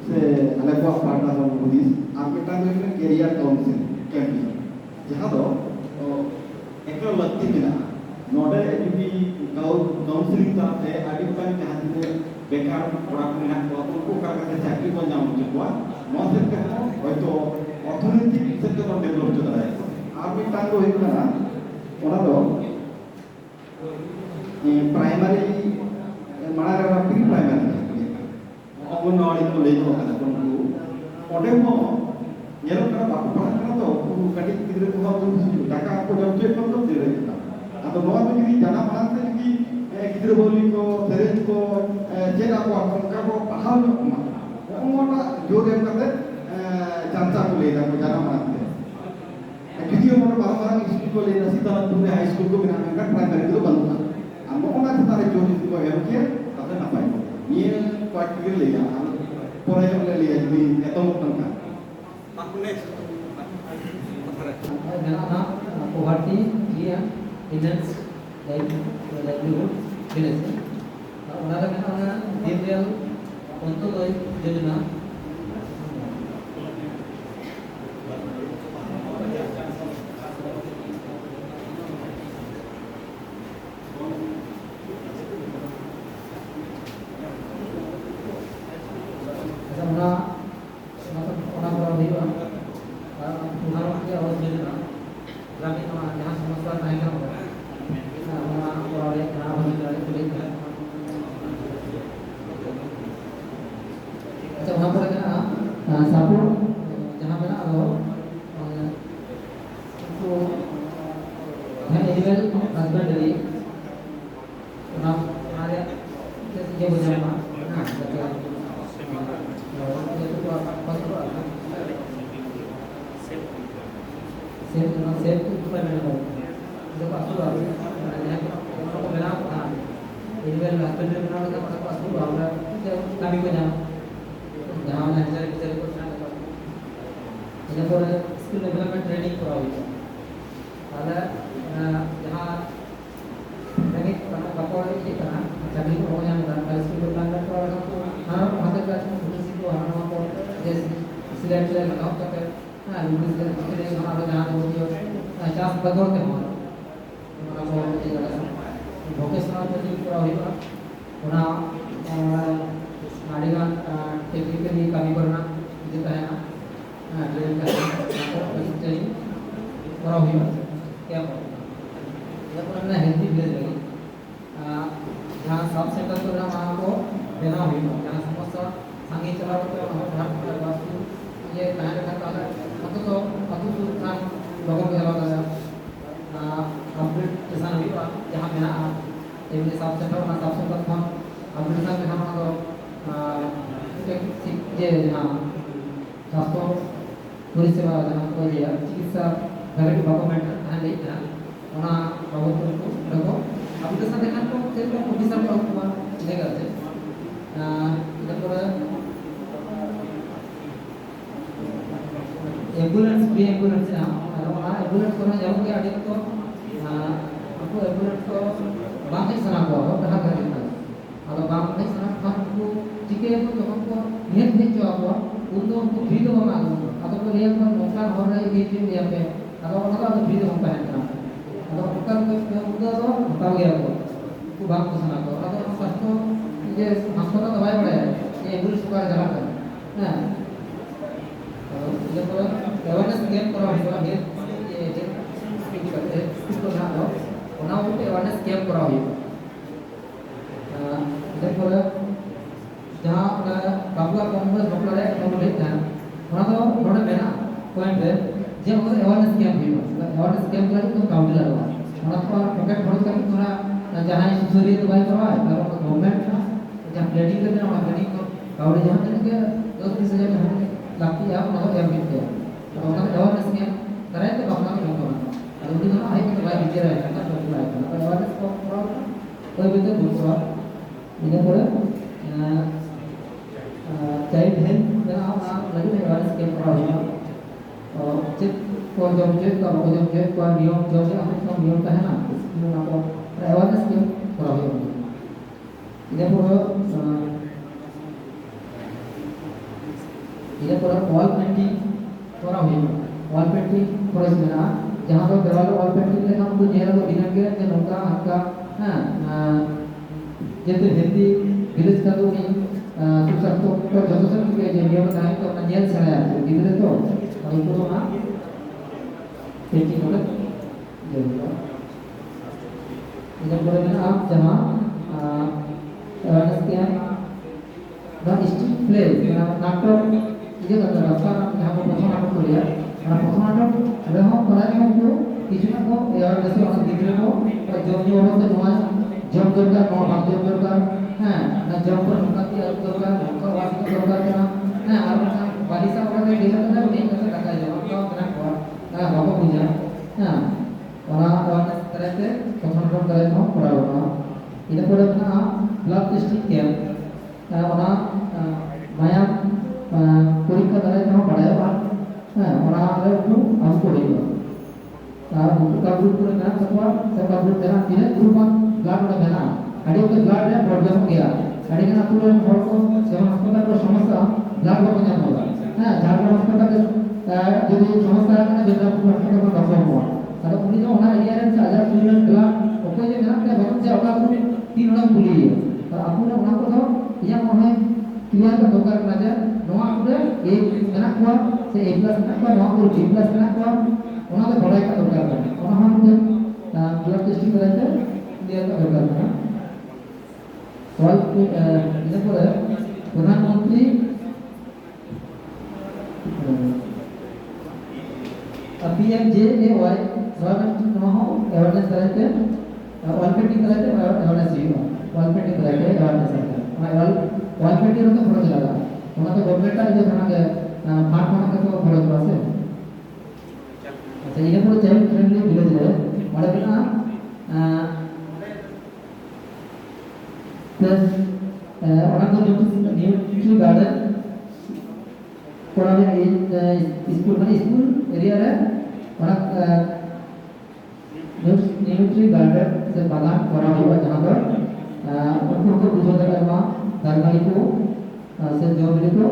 से आले को पार्टा को बुदिस आप मेटा दो कैरियर काउंसिल कैंपिंग जहां दो एकलो लत्ती बिना नोडे जुदी काउंसिलिंग ताते आदि kan jahan tina बेकार orang menak ko उनको का चाकरी को नाम जुकवा नो सेक्टर হয়তো অর্থনৈতিক সেক্টর ডেভেলপ হতে পারে আর মেটা দো হইনা ওনা দো प्राइमरी माना रे प्री प्राइमरी अंगनवाड़ी को ले जो kana ko ओडे mo yelo kana baku paham kana to ku kadi gidre ko ha tu taka ko jam che ko to dire kita atau no to jadi jana malang te jadi gidre boli ko sereng ko jeda ko ka ko paham ma ngota jode kate jansa ko le da ko jana malang te jadi mo barang-barang school को ले सीता तुमने high school को बिना kan primary को बंद amo ona tare jodi ko em kia tata napai ni kuat kir le ya pore jong le ya jadi etong tangka aku next Karena poverty dia enhance livelihood village. Ona ka mena Deepdale Antyodaya Yojana kami punya जहाँ nature teacher को इन पर skill development training करा हुई है जहाँ लगे बापा ये करना चाबी को हो जाना स्किल डेवलपमेंट करा तो हर भाषा का पुलिस को हमारा को जैसे सिलेक्ट से लगाओ तक हां पुलिस के लिए हमारा जहाँ हो गया चास बदल के हमारा को ये वोकेशनल ट्रेनिंग करा हुई है उन्हें आदिगान टेक्निकली कमी करना itu kaya ट्रेनिंग करना तो चाहिए करा हुई है क्या ये पुराना हेल्थी विलेज लगी जहाँ सब सेंटर को ना वहाँ को देना हुई है जहाँ समस्या संगी चला होता है वहाँ घर वास्तु ये कहाँ का है तो खान लोगों को जला था कंप्लीट किसान हुई जहाँ पे ना एक सब सेंटर वहाँ सब सेंटर था कंप्लीट किसान में हम लोग जे जहाँ स्वास्थ्य परिसेवा जहाँ को दिया चिकित्सा घर गवर्नमेंट यहाँ ले था वहाँ प्रभुत्व को देखो अब के साथ देखा तो सिर्फ ऑफिसर को हुआ ले करते इधर पर एम्बुलेंस भी एम्बुलेंस है वहाँ एम्बुलेंस को ना जाओ कि आगे तो आपको एम्बुलेंस को बांध नहीं सना को कहाँ कर देता अगर बांध नहीं सना हम को ठीक है तो हमको नियत नहीं जो आपको उनको फ्री तो हम आगे अगर तो रियल में नुकसान हो रहा है ये चीज यहाँ पे अगर उनका तो फ्री तो हम पहनना अगर उनका उनका तो बता गया को बांध को सना को अगर स्वास्थ्य ये हास्पिटल दवाई पड़ा है ये एम्बुलेंस को जला कर ना ये तो अवेयरनेस कैंप करा हुआ है ये स्पीक करते हैं इसको ना दो उन्हें उनके अवेयरनेस कैंप करा हुआ है इधर पर जहाँ बाबुआ कांग्रेस बकला है तो बोले था वहाँ तो बड़ा मेना पॉइंट है जब वो अवेयरनेस कैंप हुआ अवेयरनेस कैंप लगा तो काउंटर लगा वहाँ तो पॉकेट भर कर थोड़ा जहाँ सूर्य दवाई करवा है और गवर्नमेंट जहाँ प्लेटिंग करते हैं वहाँ प्लेटिंग को काउंटर जहाँ तक के 10-20 हज़ार में लगती है वहाँ तो कैंप किया तो वहाँ तो अवेयरनेस कैंप कराए तो बाबुआ के लोग और उनकी तो हाई तो भाई बिचे रहे हैं तो बुलाए तो अवेयरनेस को कोई भी तो दूसरा इधर पर चाइल्ड हेल्थ में आप लगे अवेयरनेस कैंप करा हुआ और चेक को जब चेक का नियम जो है हम नियम का है ना इसमें आपको अवेयरनेस कैंप करा हुआ ᱤᱱᱟᱹ ᱯᱚᱨᱮ ওয়াল পেন্টিং করা হইল ওয়াল পেন্টিং খরচ মেনা ᱡᱟᱦᱟᱸ ᱫᱚ দেওয়ালে ওয়াল পেন্টিং লেখা উनको ᱧᱮᱞ ᱫᱚ ᱫᱤᱱᱟᱹᱢ ᱜᱮ ᱡᱮ ᱱᱚᱝᱠᱟ ᱦᱟᱱᱠᱟ ᱦᱮᱸ যেহেতু হিন্দি ভিলেজ का तो सुसातो तो जतो से के जे नियम था तो अपना जेल से आया तो गिदरे तो और उनको ना पेंटिंग होगा जरूर इधर बोले ना आप जहां इसके द स्ट्रीट प्ले नाटक ये का रास्ता जहां को प्रथम नाटक को लिया और प्रथम नाटक रहो करा के हमको কিছু না को यार जैसे हम गिदरे को जो जो होता है जब दरकार नो भाग जब दरकार হ্যাঁ না জব पर नुका की दरकार नुका वासी को दरकार करना হ্যাঁ আর বালিসা ওখানে গেলে না নেই কাছে টাকা জমা করা করা না বাবা বুঝা হ্যাঁ ওরা तरह প্রথম করে নো করা হলো এটা করে না ব্লাড টেস্টিং ক্যাম্প ওরা মায়াম পরীক্ষা দ্বারা নো বাড়ায় হ্যাঁ ওরা একটু আমকো হইলো আর উनको का ग्रुप पूरा ना सकवा सबका ग्रुप देना तीन ग्रुप ब्लड में देना आड़ी के ब्लड में प्रॉब्लम गया आड़ी के ना पूरे हर को जेमन अस्पताल को समस्या ब्लड को जान होगा हां झारखंड अस्पताल के যদি সমস্যা है ना যেটা अस्पताल को डॉक्टर हो আর উনি जो ওনা এরিয়া রে হাজার স্টুডেন্ট ব্লড ওকে যে না কে বলন যে ওকা को तीन हड़ा पुली और आपने ওনা को तो या মনে क्लियर का दरकार ना जा নোয়া করে এই মেনা কোয়া সে A+ না কোয়া নোয়া করে B+ না কোয়া ওনা তো বড় একটা দরকার না ওনা हमने ब्लड टेस्टिंग कराते क्लियर का दरकार ना इधर पर प्रधानमंत्री PMJAY गवर्नमेंट नमः अवेयरनेस कराते वॉल पेंटिंग कराते अवेयरनेस हुआ वॉल पेंटिंग कराते अवेयरनेस करते वॉल पेंटिंग तो खर्च लगा ওনা তো গভর্নমেন্ট जो खाना के फांड खाना के तो खर्च আছে আচ্ছা এটা পুরো চাইল্ড ফ্রেন্ডলি ভিলেজ রে মানে বিনা प्लस ওনা তো নিউট্রি গার্ডেন কোরাবে স্কুল মানে স্কুল এরিয়া রে ওনা নিউট্রি গার্ডেন से बागान करा हुआ जहां पर उनको बुझो देगा दारगाली को से जो भी को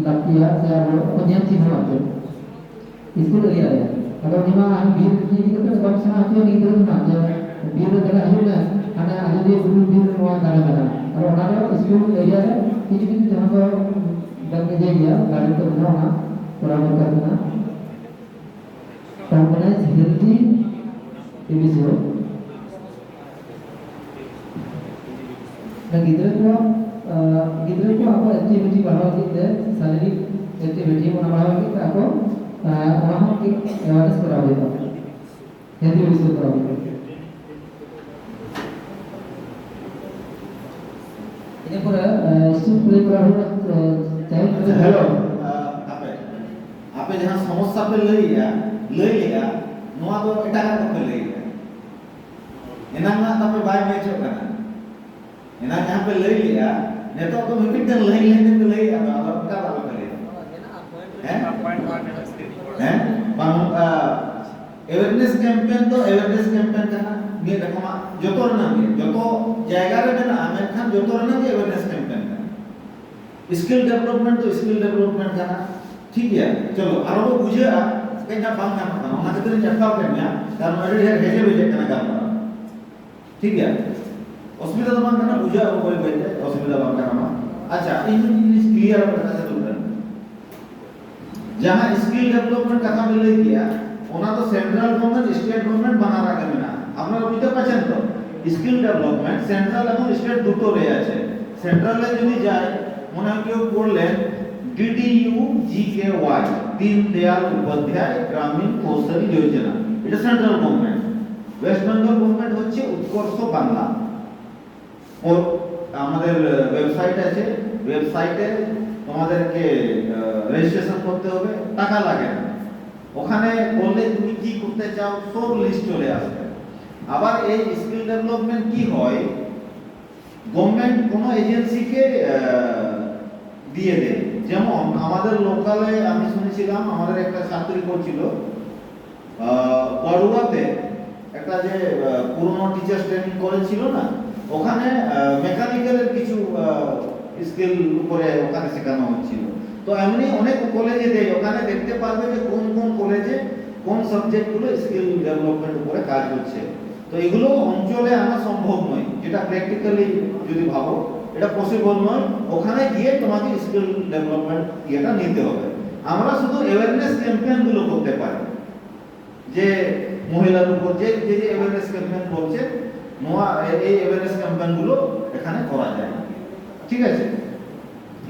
लकिया से वो नियम थी हुआ तो स्कूल एरिया है अगर निमा हम बीर की तो बात सुना तो नहीं तो ना जो बीर जगह है ना ana ada dia guru बीर नवा दारा और ओना रो स्कूल एरिया है किसी किसी जहां पर दंग जे गया गाड़ी तो बनाना बराबर करना organize healthy TV show dan गिदरे को आपको एक्टिविटी बढ़ावा के शारीरिक एक्टिविटी को बढ़ावा के आपको वहां की अवेयरनेस करावेगा हेल्दी विषय करावेगा ini pura स्टूडेंट प्ले करा चाइल्ड हेलो आपे जहां समस्या पे लइया नोआ तो एटा का पे लइया एना ना तपे बाय मैच होगा एना जहां पे लइया ने तो मिपिटन लाइन पे लइया तो का बात करे हैं हैं बांग अवेयरनेस कैंपेन तो अवेयरनेस कैंपेन का ये रकमा जतो ना जतो जायगा रे ना मेखान जतो ना के अवेयरनेस कैंपेन का स्किल डेवलपमेंट तो स्किल डेवलपमेंट का ठीक है चलो आरो बुझे कहीं बांग ना ओना खातिर चक्का करना कारण अरे ढेर भेजे भेजे कना करना ठीक है असुविधा तो बांग ना बुझे और कोई भेजे असुविधा बांग करना अच्छा इन इंग्लिश क्लियर करना से तो जहां स्किल डेवलपमेंट कथा मिले किया ओना तो सेंट्रल गवर्नमेंट स्टेट गवर्नमेंट बना রাখে না আপনারা বুঝতে পারছেন তো স্কিল ডেভেলপমেন্ট সেন্ট্রাল এবং স্টেট দুটো রে আছে সেন্ট্রালে যদি যায় মনে কেউ পড়লেন DDU-GKY দীন দয়াল উপাধ্যায় গ্রামীণ কৌশলী যোজনা এটা central government West Bengal government হচ্ছে উৎকর্ষ বাংলা ও আমাদের ওয়েবসাইট আছে ওয়েবসাইটে তোমাদেরকে রেজিস্ট্রেশন করতে হবে টাকা লাগে না ওখানে বললে তুমি কি করতে চাও সব লিস্ট চলে আসবে আবার এই স্কিল ডেভেলপমেন্ট কি হয় গভর্নমেন্ট কোনো এজেন্সিকে দিয়ে দেয় যেমন আমাদের লোকালে আমি শুনেছিলাম আমাদের একটা ছাত্রী করছিল পড়ুয়াতে একটা যে পুরনো টিচার্স ট্রেনিং কলেজ ছিল না ওখানে মেকানিক্যালের কিছু স্কিল উপরে ওখানে শেখানো হচ্ছিল। তো এমনি অনেক কলেজে দেয়, ওখানে দেখতে পারবে যে কোন কোন কলেজে কোন সাবজেক্টগুলো স্কিল ডেভেলপমেন্ট উপরে কাজ হচ্ছে। তো এগুলো অঞ্চলে আনা সম্ভব নয়, যেটা প্র্যাকটিক্যালি যদি ভাবো এটা পসিবল নয়। ওখানে গিয়ে তোমাকে স্কিল ডেভেলপমেন্ট ইয়েটা নিতে হবে। আমরা শুধু অ্যাওয়ারনেস ক্যাম্পেইনগুলো করতে পারি, যে মহিলার উপর যে যে অ্যাওয়ারনেস ক্যাম্পেইন বলছে এই অ্যাওয়ারনেস ক্যাম্পেইনগুলো এখানে করা যায়, ঠিক আছে,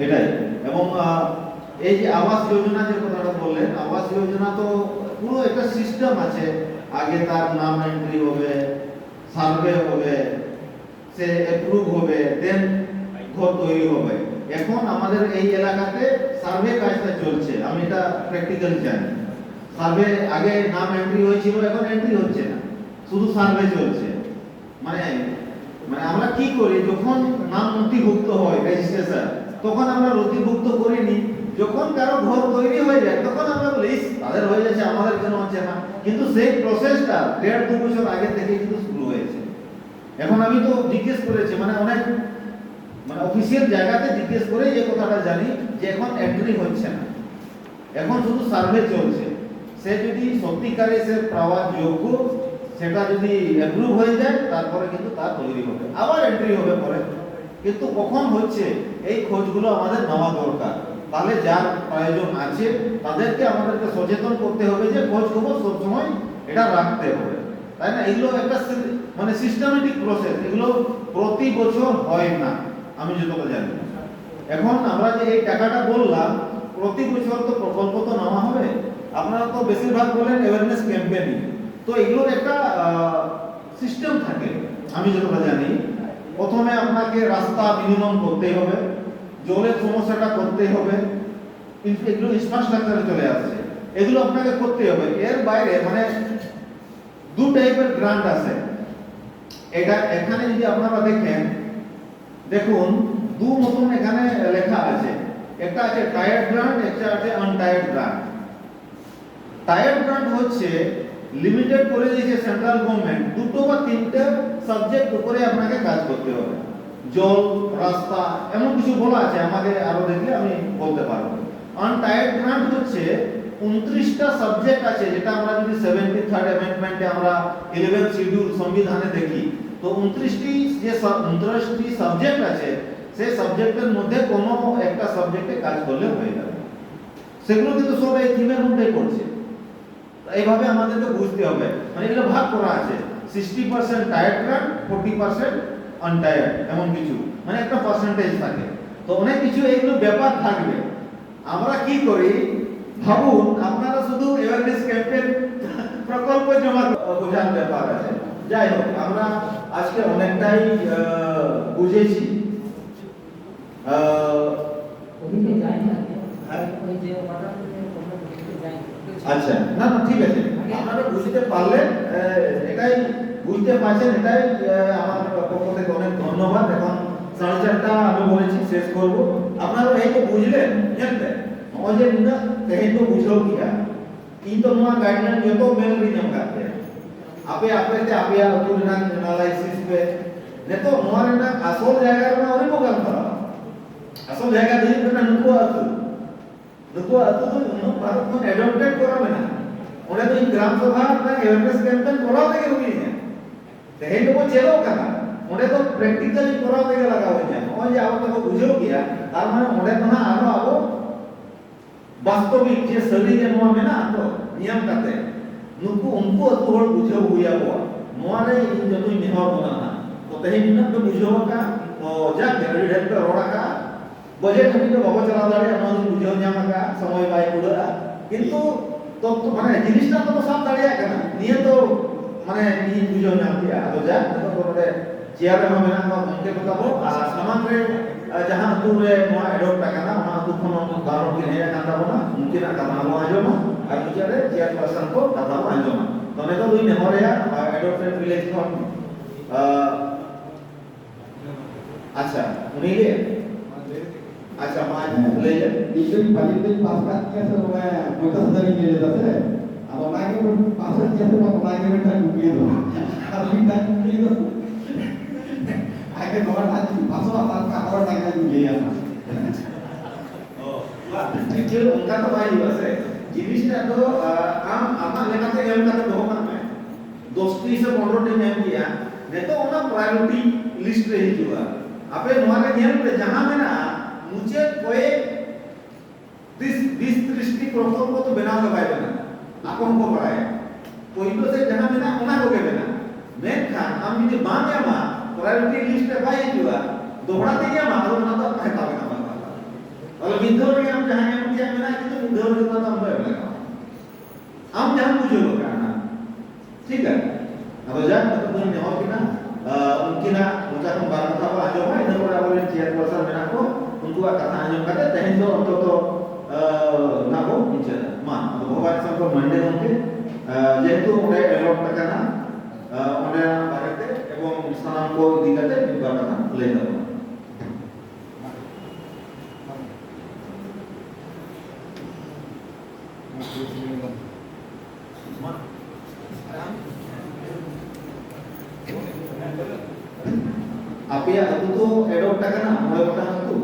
এটাই। এবং এই যে আবাস যোজনা যে কথাটা বললেন, আবাস যোজনা তো পুরো একটা সিস্টেম আছে। আগে তার নাম এন্ট্রি হবে, সার্ভে হবে, সে অ্যাপ্রুভ হবে, দেন ঘর তৈরি হবে। এখন আমাদের এই এলাকাতে সার্ভে কাজটা চলছে, আমি এটা প্র্যাকটিক্যালি জানি। সার্ভে আগে নাম এন্ট্রি হয়েছিল, এখন এন্ট্রি হচ্ছে না, শুধু সার্ভে চলছে। মানে মানে আমরা কি করি, যখন নাম নথিভুক্ত হয় রেজিস্ট্রেশন, তখন আমরা নথিভুক্ত করিনি। যখন কারো ঘর তৈরি হয়ে যায় তখন আমরা বলি তাদের হয়ে যাচ্ছে, আমাদের কেন হচ্ছে না। কিন্তু সেই প্রসেসটা 1.5-2 বছর আগে থেকে কিন্তু শুরু হয়েছে। এখন আমি তো জিজ্ঞেস করেছি, মানে অনেক মানে অফিসিয়াল জায়গাতে জিজ্ঞেস করে এই কথাটা জানি যে এখন এন্ট্রি হচ্ছে না, এখন শুধু সার্ভে চলছে। সে যদি সত্যিকারে সে পাওয়ার যোগ্য, সেটা যদি অ্যাপ্রুভ হয়ে যায়, তারপরে কিন্তু তার তৈরি হবে, আবার এন্ট্রি হবে পরে। কিন্তু কখন হচ্ছে এই খোঁজগুলো আমাদের নেওয়া দরকার। তাহলে যার প্রয়োজন আছে তাদেরকে আমাদেরকে সচেতন করতে হবে যে খোঁজ খবর সবসময় এটা রাখতে হবে, তাই না? এগুলো একটা মানে সিস্টেমেটিক প্রসেস, এগুলো প্রতি বছর হয় না আমি যতটা জানি। এখন আমরা যে এই টাকাটা বললাম, প্রতি বছর তো প্রকল্প তো নেওয়া হবে। আপনারা তো বেশিরভাগ বলেন অ্যাওয়ারনেস ক্যাম্পেইনিং, তো এগুলোর একটা সিস্টেম থাকে আমি যতটা জানি। প্রথমে আপনাকে রাস্তা মিনিমাম করতেই হবে, জলের সমস্যাটা করতেই হবে, এগুলো ইনফ্রাস্ট্রাকচারে চলে আসছে, এগুলো আপনাকে করতে হবে। এর বাইরে মানে দু টাইপের গ্রান্ট আছে। এটা এখানে যদি আপনারা দেখেন, দেখুন দু মতন এখানে লেখা আছে, একটা আছে টায়ার্ড গ্রান্ট, একটা আছে আনটায়ার্ড গ্রান্ট। টায়ার্ড গ্রান্ট হচ্ছে লিমিটেড করে দিয়েছে সেন্ট্রাল গভর্নমেন্ট, 2টো বা 3টে সাবজেক্ট উপরে আপনাকে কাজ করতে হবে। জল, রাস্তা, এমন কিছু বলা আছে, আমাকে আরো দেখলে আমি বলতে পারবো। আনটায়ার্ড গ্রান্ট হচ্ছে 29টা সাবজেক্ট আছে, যেটা আমরা যদি 73rd অ্যামেন্ডমেন্টে আমরা 11th শিডিউল সংবিধানে দেখি, তো 29টি সাবজেক্ট আছে। সেই সাবজেক্টের মধ্যে কোনো একটা সাবজেক্টে কাজ করলে হয়ে যাবে। সেগুলো কিন্তু সব এই থিমের মধ্যেই পড়ছে। এইভাবে আমাদেরকে বুঝতে হবে, মানে এগুলো ভাগ করা আছে, 60% টায়ার্ড গ্রান্ট, 40% আনটায়ার্ড, এমন কিছু মানে একটা পার্সেন্টেজ থাকে। তো অনেক কিছু এইগুলো ব্যাপার থাকবে। আমরা কি করি, ভাবুন আপনারা শুধু অ্যাওয়ারনেস ক্যাম্পেইন প্রকল্প জমা বোঝার ব্যাপার আছে। যাই হোক, আমরা আজকে অনেকটাই বুঝেছি। আচ্ছা, না না ঠিক আছে, আপনারা বুঝতে পারলেন, এটাই বুঝতে পারছেন, এটাই আমার পক্ষ থেকে অনেক ধন্যবাদ। এখন 4:30 আমি বলেছি শেষ করব। আপনারা এই তো বুঝলেন, জানতেন মজে না कहीं तो बुझो किया इन तो नया गाइडलाइन जो तो मेल भी नहीं करते आपे आपे ते आपे तुलना एनालिसिस पे ने तो नोरे ना असल जगह में और बोगल करा असल जगह नहीं करना नुको तो नु भारत में एडॉप्टेड करा में ना ओने तो ग्राम सभा ना अवेयरनेस कैंपेन करा देगे होगी है कहीं तो वो चलो करा ओने तो प्रैक्टिकली करा देगे लगा हो जाए और ये आप तो बुझो किया तार माने ओने तो ना आरो आबो वास्तविक जे सरी जे नोआ में ना तो नियम करते नुको उनको तो हर बुझो हुआ हुआ नोआ रे इन जतो निहर बना ना तो तही निना पे बुझो का तो जा गरी ढल पे रोड़ा का बजट हमी तो बाबा चला दाड़े हम बुझो ᱧᱟᱢ का समय बाय पुड़ा किंतु तो माने जिनिसटा तो सब दाड़िया कना निये तो माने नी बुझो ᱧᱟᱢ किया तो जा तो नोडे चेयर में मेना को उनके बताबो आ सामान रे जहां अतु रे नोआ एडॉप्ट काना ओना अतु खनो गारो के हेया कांदा बोना उनके ना कथा नो आजोमा और मुझे चेयर पर्सन को कथा नो आजोमा तो ने तो दुई नेमोरिया एडॉप्टेड विलेज खन अच्छा उनीले अच्छा पांच ले जा इसमें बजट में पास का क्या सर मैं 50,000 ही ले लेता है अब लागे में पास कैसे मैं लागे में टाइम किए दो अभी टाइम किए दो ᱱᱚᱣᱟ ᱴᱟᱜ ᱯᱟᱥᱚᱜ ᱛᱟᱨᱯᱚᱨ ᱟᱨᱚ ᱴᱟᱜ ᱤᱭᱟᱹᱭᱟ ᱮᱠᱪᱩᱭᱮᱞᱤ ᱚᱱᱠᱟ ᱫᱚ ᱵᱟᱭ ᱦᱩᱭᱩᱜᱼᱟ ᱥᱮ ᱡᱤᱱᱤᱥᱴᱟᱜ ᱫᱚ ᱟᱢ ᱟᱢᱟᱜ ᱞᱮᱠᱟᱛᱮ ᱮᱢ ᱠᱟᱛᱮ ᱫᱚᱦᱚ ᱠᱟᱜ ᱢᱮ 10ᱴᱤ ᱥᱮ 15ᱴᱤ ᱮᱢ ᱜᱮᱭᱟ ᱱᱤᱛᱚᱜ ᱚᱱᱟ ᱯᱨᱟᱭᱚᱨᱤᱴᱤ ᱞᱤᱥᱴ ᱨᱮ ᱦᱤᱡᱩᱜᱼᱟ ᱟᱯᱮ ᱱᱚᱣᱟ ᱨᱮ ᱧᱮᱞ ᱯᱮ ᱡᱟᱦᱟᱸ ᱢᱮᱱᱟᱜᱼᱟ ᱢᱩᱪᱟᱹᱫ ᱠᱚᱭᱮᱠ 20-30ᱴᱤ প্রকল্প তো বেনাও ᱜᱮ ᱵᱟᱭ ᱵᱮᱱᱟᱜᱼᱟ ᱟᱠᱚ ᱦᱚᱸᱠᱚ ᱵᱟᱲᱟᱭᱟ ᱯᱳᱭᱞᱳ ᱥᱮ ᱡᱟᱦᱟᱸ ᱢᱮᱱᱟᱜᱼᱟ ᱚᱱᱟ ᱠᱚᱜᱮ ᱵᱮᱱᱟᱜᱼᱟ ᱢᱮᱱᱠᱷᱟᱱ ᱟᱢ ᱡᱩᱫᱤ ᱵᱟᱢ ᱧᱟᱢᱟ ᱯᱨᱟᱭᱚᱨᱤᱴᱤ ᱞᱤᱥᱴ ᱨᱮ ᱵᱟᱭ ᱦᱤᱡᱩᱜᱼᱟ ᱫᱚᱦᱲᱟ ᱛᱮ ᱧᱟᱢᱟ ᱟᱫᱚ ᱚᱱᱟ ᱫᱚ ᱦᱟᱛᱟᱣ ᱜᱮ ᱛᱟᱢᱟ তাহলে ᱢᱤᱫ ᱫᱷᱟᱣ ᱨᱮ ᱟᱢ ᱡᱟᱦᱟᱸ ᱮᱢ ᱛᱮᱭᱟᱜ ᱢᱮᱱᱟᱜᱼᱟ কিন্তু ᱢᱤᱫ ᱫᱷᱟᱣ ᱨᱮ ᱚᱱᱟ ᱫᱚ ᱵᱟᱭ ᱞᱟᱜᱟᱣᱟ ᱟᱢ ᱡᱟᱦᱟᱸ ᱵᱩᱡᱷᱟᱹᱣ ᱠᱟᱱᱟ ᱴᱷᱤक है ᱟᱫᱚ ᱡᱟᱠ ᱱᱤᱛᱚᱜ ᱫᱚᱧ ᱱᱮᱦᱚᱨ ᱠᱤᱱᱟ ᱩᱱᱠᱤᱱᱟᱜ ᱢᱚᱪᱟ ᱠᱷᱚᱱ ᱵᱟᱨ ᱠᱟᱛᱷᱟ ᱵᱚ ᱟᱸᱡᱚᱢᱟ ᱤᱱᱟᱹ ᱯᱚᱨᱮ ᱟᱵᱚᱨᱮᱱ ᱪᱮᱭᱟᱨᱯᱟᱨᱥᱚᱱ ᱢᱮᱱᱟᱜ ᱠᱚ ᱩᱱᱠᱩᱣᱟᱜ ᱠᱟᱛᱷᱟ ᱟᱸᱡᱚᱢ ᱠᱟᱛᱮ ᱛᱮᱦᱮᱧ ᱫᱚ ᱚᱱᱛᱚᱛᱚ ᱚᱱᱟ ᱵᱚ ᱢᱩᱪᱟᱹᱫᱟ ᱢᱟ ᱟᱫᱚ ᱵᱷᱚᱵᱟᱱ ᱥᱚᱝᱠᱚᱨ ᱢᱟᱱᱰᱤ ᱜᱚᱢᱠᱮ যেহেতু ওটা এলট টাকা ওটা বাড়িতে এবং স্থানান কো ইদি কাতে বিবার কথা লই যাব apya atu to এডট টাকা না মোড়ে কথা atu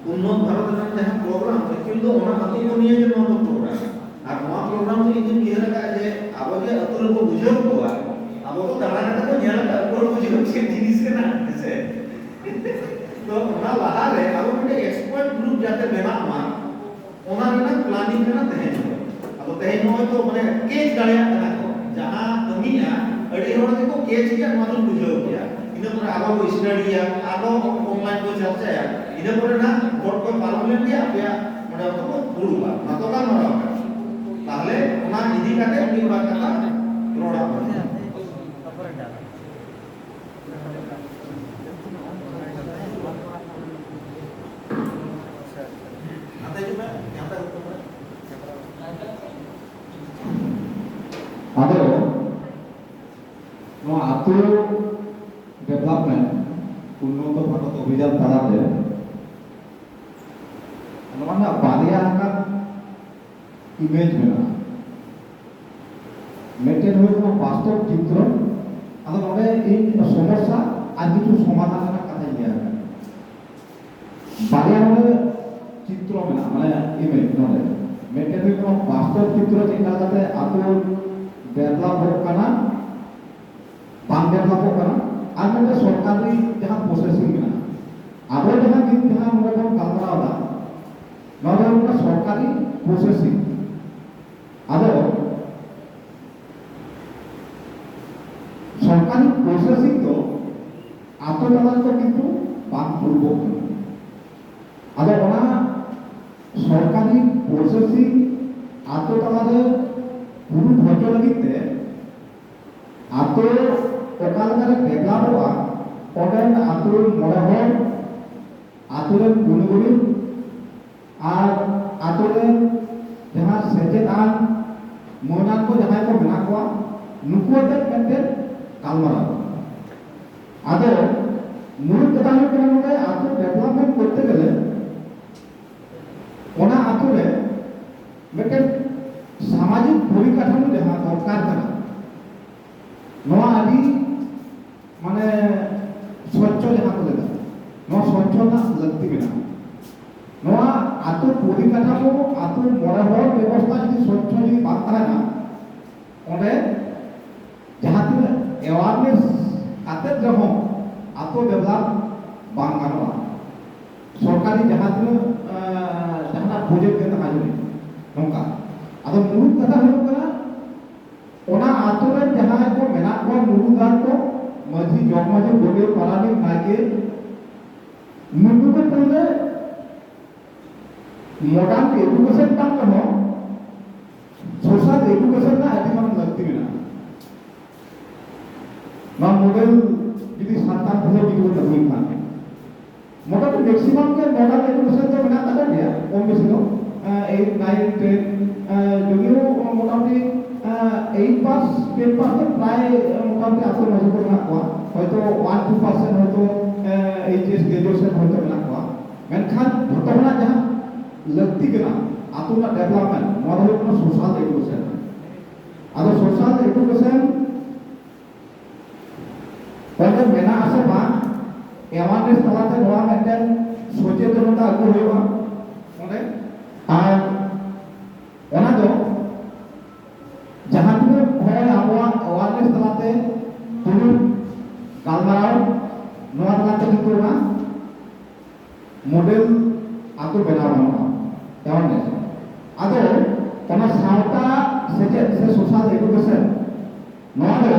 উন্নত ভারত নাম যাহা প্রোগ্রাম কিন্তু ওনা atu ko niye je nono program আর নোয়া প্রোগ্রাম তো ইঞ্জিন ইয়ে লাগা যে আবো যে atu রে ko বুঝাও কোয়া আবো তো দাঁড়া কাটা তো নিয়া লাগা পুরো বুঝাও যে জিনিস কেনা আছে তো ওনা লাহা রে আবো মানে এক্সপার্ট গ্রুপ যাতে বেনা মা ওনা রেনা প্ল্যানিং কেনা তেহেন আবো তেহেন হয় তো মানে কেজ দাঁড়িয়া কেনা ko যাহা কমিয়া আড়ি হড় দেখো কেজ কিয়া নোয়া তো বুঝাও কিয়া ᱤᱱᱟᱹ ᱯᱚᱨᱮ ᱟᱵᱚ ᱵᱚ ᱥᱴᱟᱰᱤᱭᱟ ᱟᱵᱚ ᱚᱱᱞᱟᱭᱤᱱ ᱵᱚ ᱪᱟᱨᱪᱟᱭᱟ ᱤᱱᱟᱹ ᱯᱚᱨᱮ ᱱᱟ ᱵᱚᱲ ᱠᱚ ᱯᱟᱨᱢᱟᱱᱮᱱᱴ ᱜᱮ ᱟᱯᱮᱭᱟ ᱚᱸᱰᱮ ᱠᱚ ᱫᱩᱲᱩᱵᱟ ᱱᱟᱛᱚ ᱜᱟᱱ ᱢᱟᱨᱟᱣ তাহলে ওনা ইদি কাটে উনি বার কথা রোড়া করে আতে যে ক্যামেরা করতে পারে আদৌ ᱱᱚᱣᱟ ᱟᱛᱳ ᱰᱮᱵᱷᱞᱚᱯᱢᱮন্ট উন্নত ভারত অভিযান তালাতে ᱱᱚᱣᱟ ᱨᱮᱱᱟᱜ ᱵᱟᱨᱭᱟ ᱟᱠᱟᱱ ইমেজ মেনা মেটেন হয়ে কোনো বাস্তব চিত্র আদো নবে এই সমস্যা আর কিছু সমাধান ᱨᱮᱱᱟᱜ কথা লিয়া বারয়া নবে চিত্র মেনা মানে ইমেজ নবে মেটেন হয়ে কোনো বাস্তব চিত্র চিন্তা করতে আতো ডেভেলপ হোক কানা বাং ডেভেলপ হোক কানা আর মানে সরকারি যাহা প্রসেসিং মেনা আবো যাহা দিন যাহা আমরা কোন কালমারা দা নবে আমরা সরকারি প্রসেসিং আদো সরকারি প্রসেসিং তো আত্মদান তো কিন্তু বাং পূর্ব আদো ওনা সরকারি প্রসেসিং আত্মদানে পুরো ধৈর্য লাগিতে আতো ওকালকারে ডেভেলপ হওয়া ওডেন আতোর মনোবল আতোরের গুণগুলি আর আতোরের যাহা সেচেতান মনান কো যাহা কো মেনা কোয়া নুকুতে মেতে কালমারা আদো মূল কথা হলো কেন আতো ডেভেলপমেন্ট করতে গেলে ওনা আতোরে মেতে সামাজিক পরিকাঠামো যাহা দরকার কানা নোয়া আদি মানে স্বচ্ছ যাহা বলে দা নোয়া স্বচ্ছ না লাগতি মেনা নোয়া আতো পরিকাঠামো আতো মনোবল ব্যবস্থা যদি স্বচ্ছ যদি বাদ থাকে না ওনে যাহা তিনা অ্যাওয়ারনেস কাতে যহ আতো ডেভেলপ বাং গানোয়া সরকারি যাহা তিনা যাহা প্রজেক্ট কে তাকাজুনি নঙ্কা আদো মূল কথা হলো কানা ওনা আতরে যাহা কো মেনা কো মুরুদান কো মাঝি জগমাঝি বলে পারানি নাইকে মুরুকে পড়লে মডার্ন এডুকেশন টাম কহ সোশ্যাল এডুকেশন না আদি মান লাগতি না না মডেল যদি সাতান ভুলে বিগত হই খান মোটামুটি ম্যাক্সিমাম কে মডার্ন এডুকেশন তো মেনা তাকে দিয়া কম বেশি তো 8 9 10 যদিও মোটামুটি 8 পাস 10 পাস প্রায় মোটামুটি আসল মাঝে করে না কোয়া হয়তো 1-2% হয়তো এইচএস গ্রাজুয়েশন হয়তো মেনা কোয়া মেনখান ঘটনা যাহা लगती कना आतुना डेवलपमेंट मोर हो कोनो सोशल एडुकेशन आदो सोशल एडुकेशन पहले मेना आसे बा एवा awareness talate noa meten sochetonota agu hoyoga onde ar ona do jahan tine hoy abwa awareness talate tulu galmarao noa talate kikorna model aku benaw noa awareness ado ona sauta sejak se social education noa do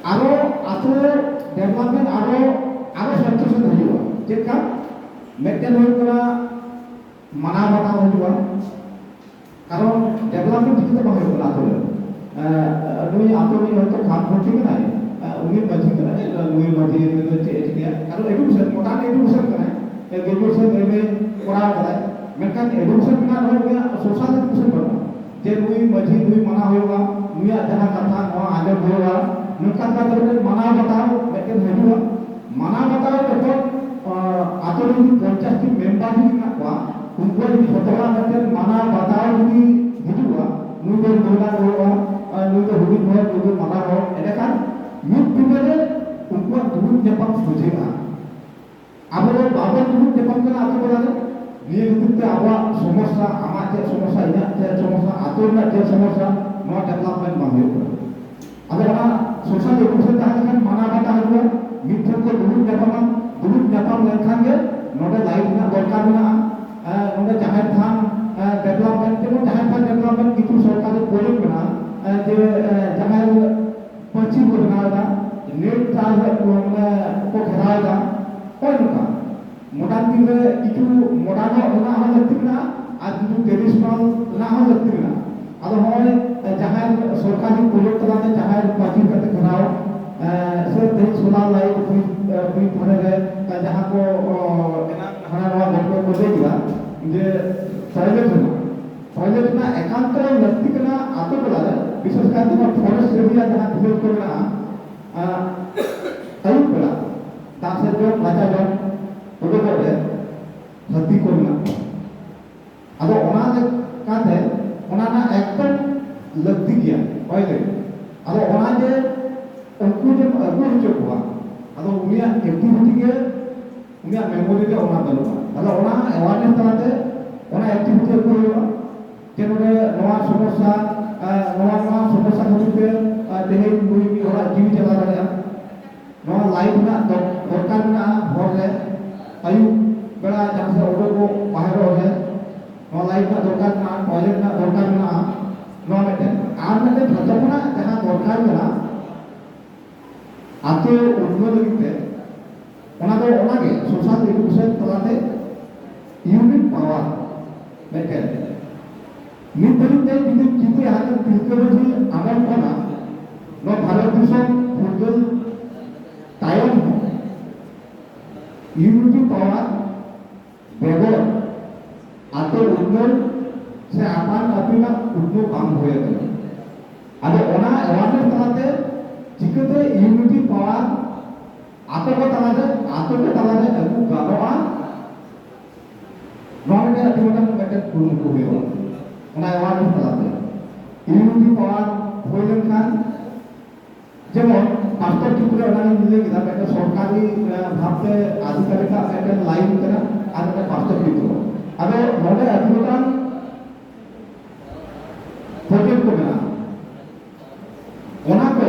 aro ato development aro sentration hujua cheka meten hoyna mana bata hujua karon development jikte bang hoyna ato nui ato ni hoyto kham khoti kana uni baji kana nui baji ne che dia karon education motan education kana education eme kora kana mekan education kana hoyna social education bana je nui baji nui mana hoyga nui jaha katha noa ade hoyga nungkan kata mana batao meten hujua mana batao to ato ni 50 ti member ni na kwa unko ni hotola meten mana batao ni hujua nui do dola hoyga nui do hudi hoy nui do mana hoy ede kan mid pimere unko dulu japam sojega aboro baba dulu japam kana ato bola niye gutute awa somosya ama che somosya ina che somosya ato na che somosya no development bang hoyo ado ona social education tahan kan mana bata hoyo mitthon ko dulu japam lekhan ge node life na dorkar mena node jahan than development jemon jahan than development kichu sarkari project mena je jahan pachi ko bana da net charge ko khara da oi nuka modan dire kichu modano ona ha lakti na ar kichu traditional na ha lakti na ado hoy jahan sarkari project talate jahan pachi kate kharao se te solar light kui thane ge jahan ko ena hana nawa gotko ko deila je toilet na ekanto lakti kana ato bola বিশেষ করে তোমার forest area যারা develop করে না তাই বলা তাসের জন্য রাজা জন ওদের করে হাতি করে না আদো ওনাদের কাছে ওনারা একদম লাগতি গিয়া কইলে আদো ওনা যে উনকু যে আগু হচ্ছে কোয়া আদো উনিয়া অ্যাক্টিভিটি কে উনিয়া মেমোরি রে ওনা দলো আদো ওনা অ্যাওয়ারনেস তাতে ওনা অ্যাক্টিভিটি করবা যেন নোয়া সমস্যা noa somosya hojute tehe nui mi hora jiwi chala darea noa life na dorkar mena hor re ayu bera jahan se odo ko bahar re noa life na dorkar mena toilet na dorkar mena noa meten ar meten jhoto khona jahan dorkar mena ato unno lagite ona do ona ge social education talate unit power meten nit dhalite bidut jitu yahan technology amon kona no bharat dishom purjol tayom ho unity power begor ato unnor se apan apina unno bang hoye gelo ado ona awareness talate chikate unity power ato ko talate agu ganoa nomete adimotan meten purun ko hoyo ona awareness talate unity power hoilen kan যেমন বাস্তব চিত্রে ওনারা মিলে গেলাম একটা সরকারি ভাবতে আধিকারিকা একটা লাইন করা আর একটা বাস্তব চিত্র আদো নলে আধিকারিক প্রজেক্ট করে না ওনা কো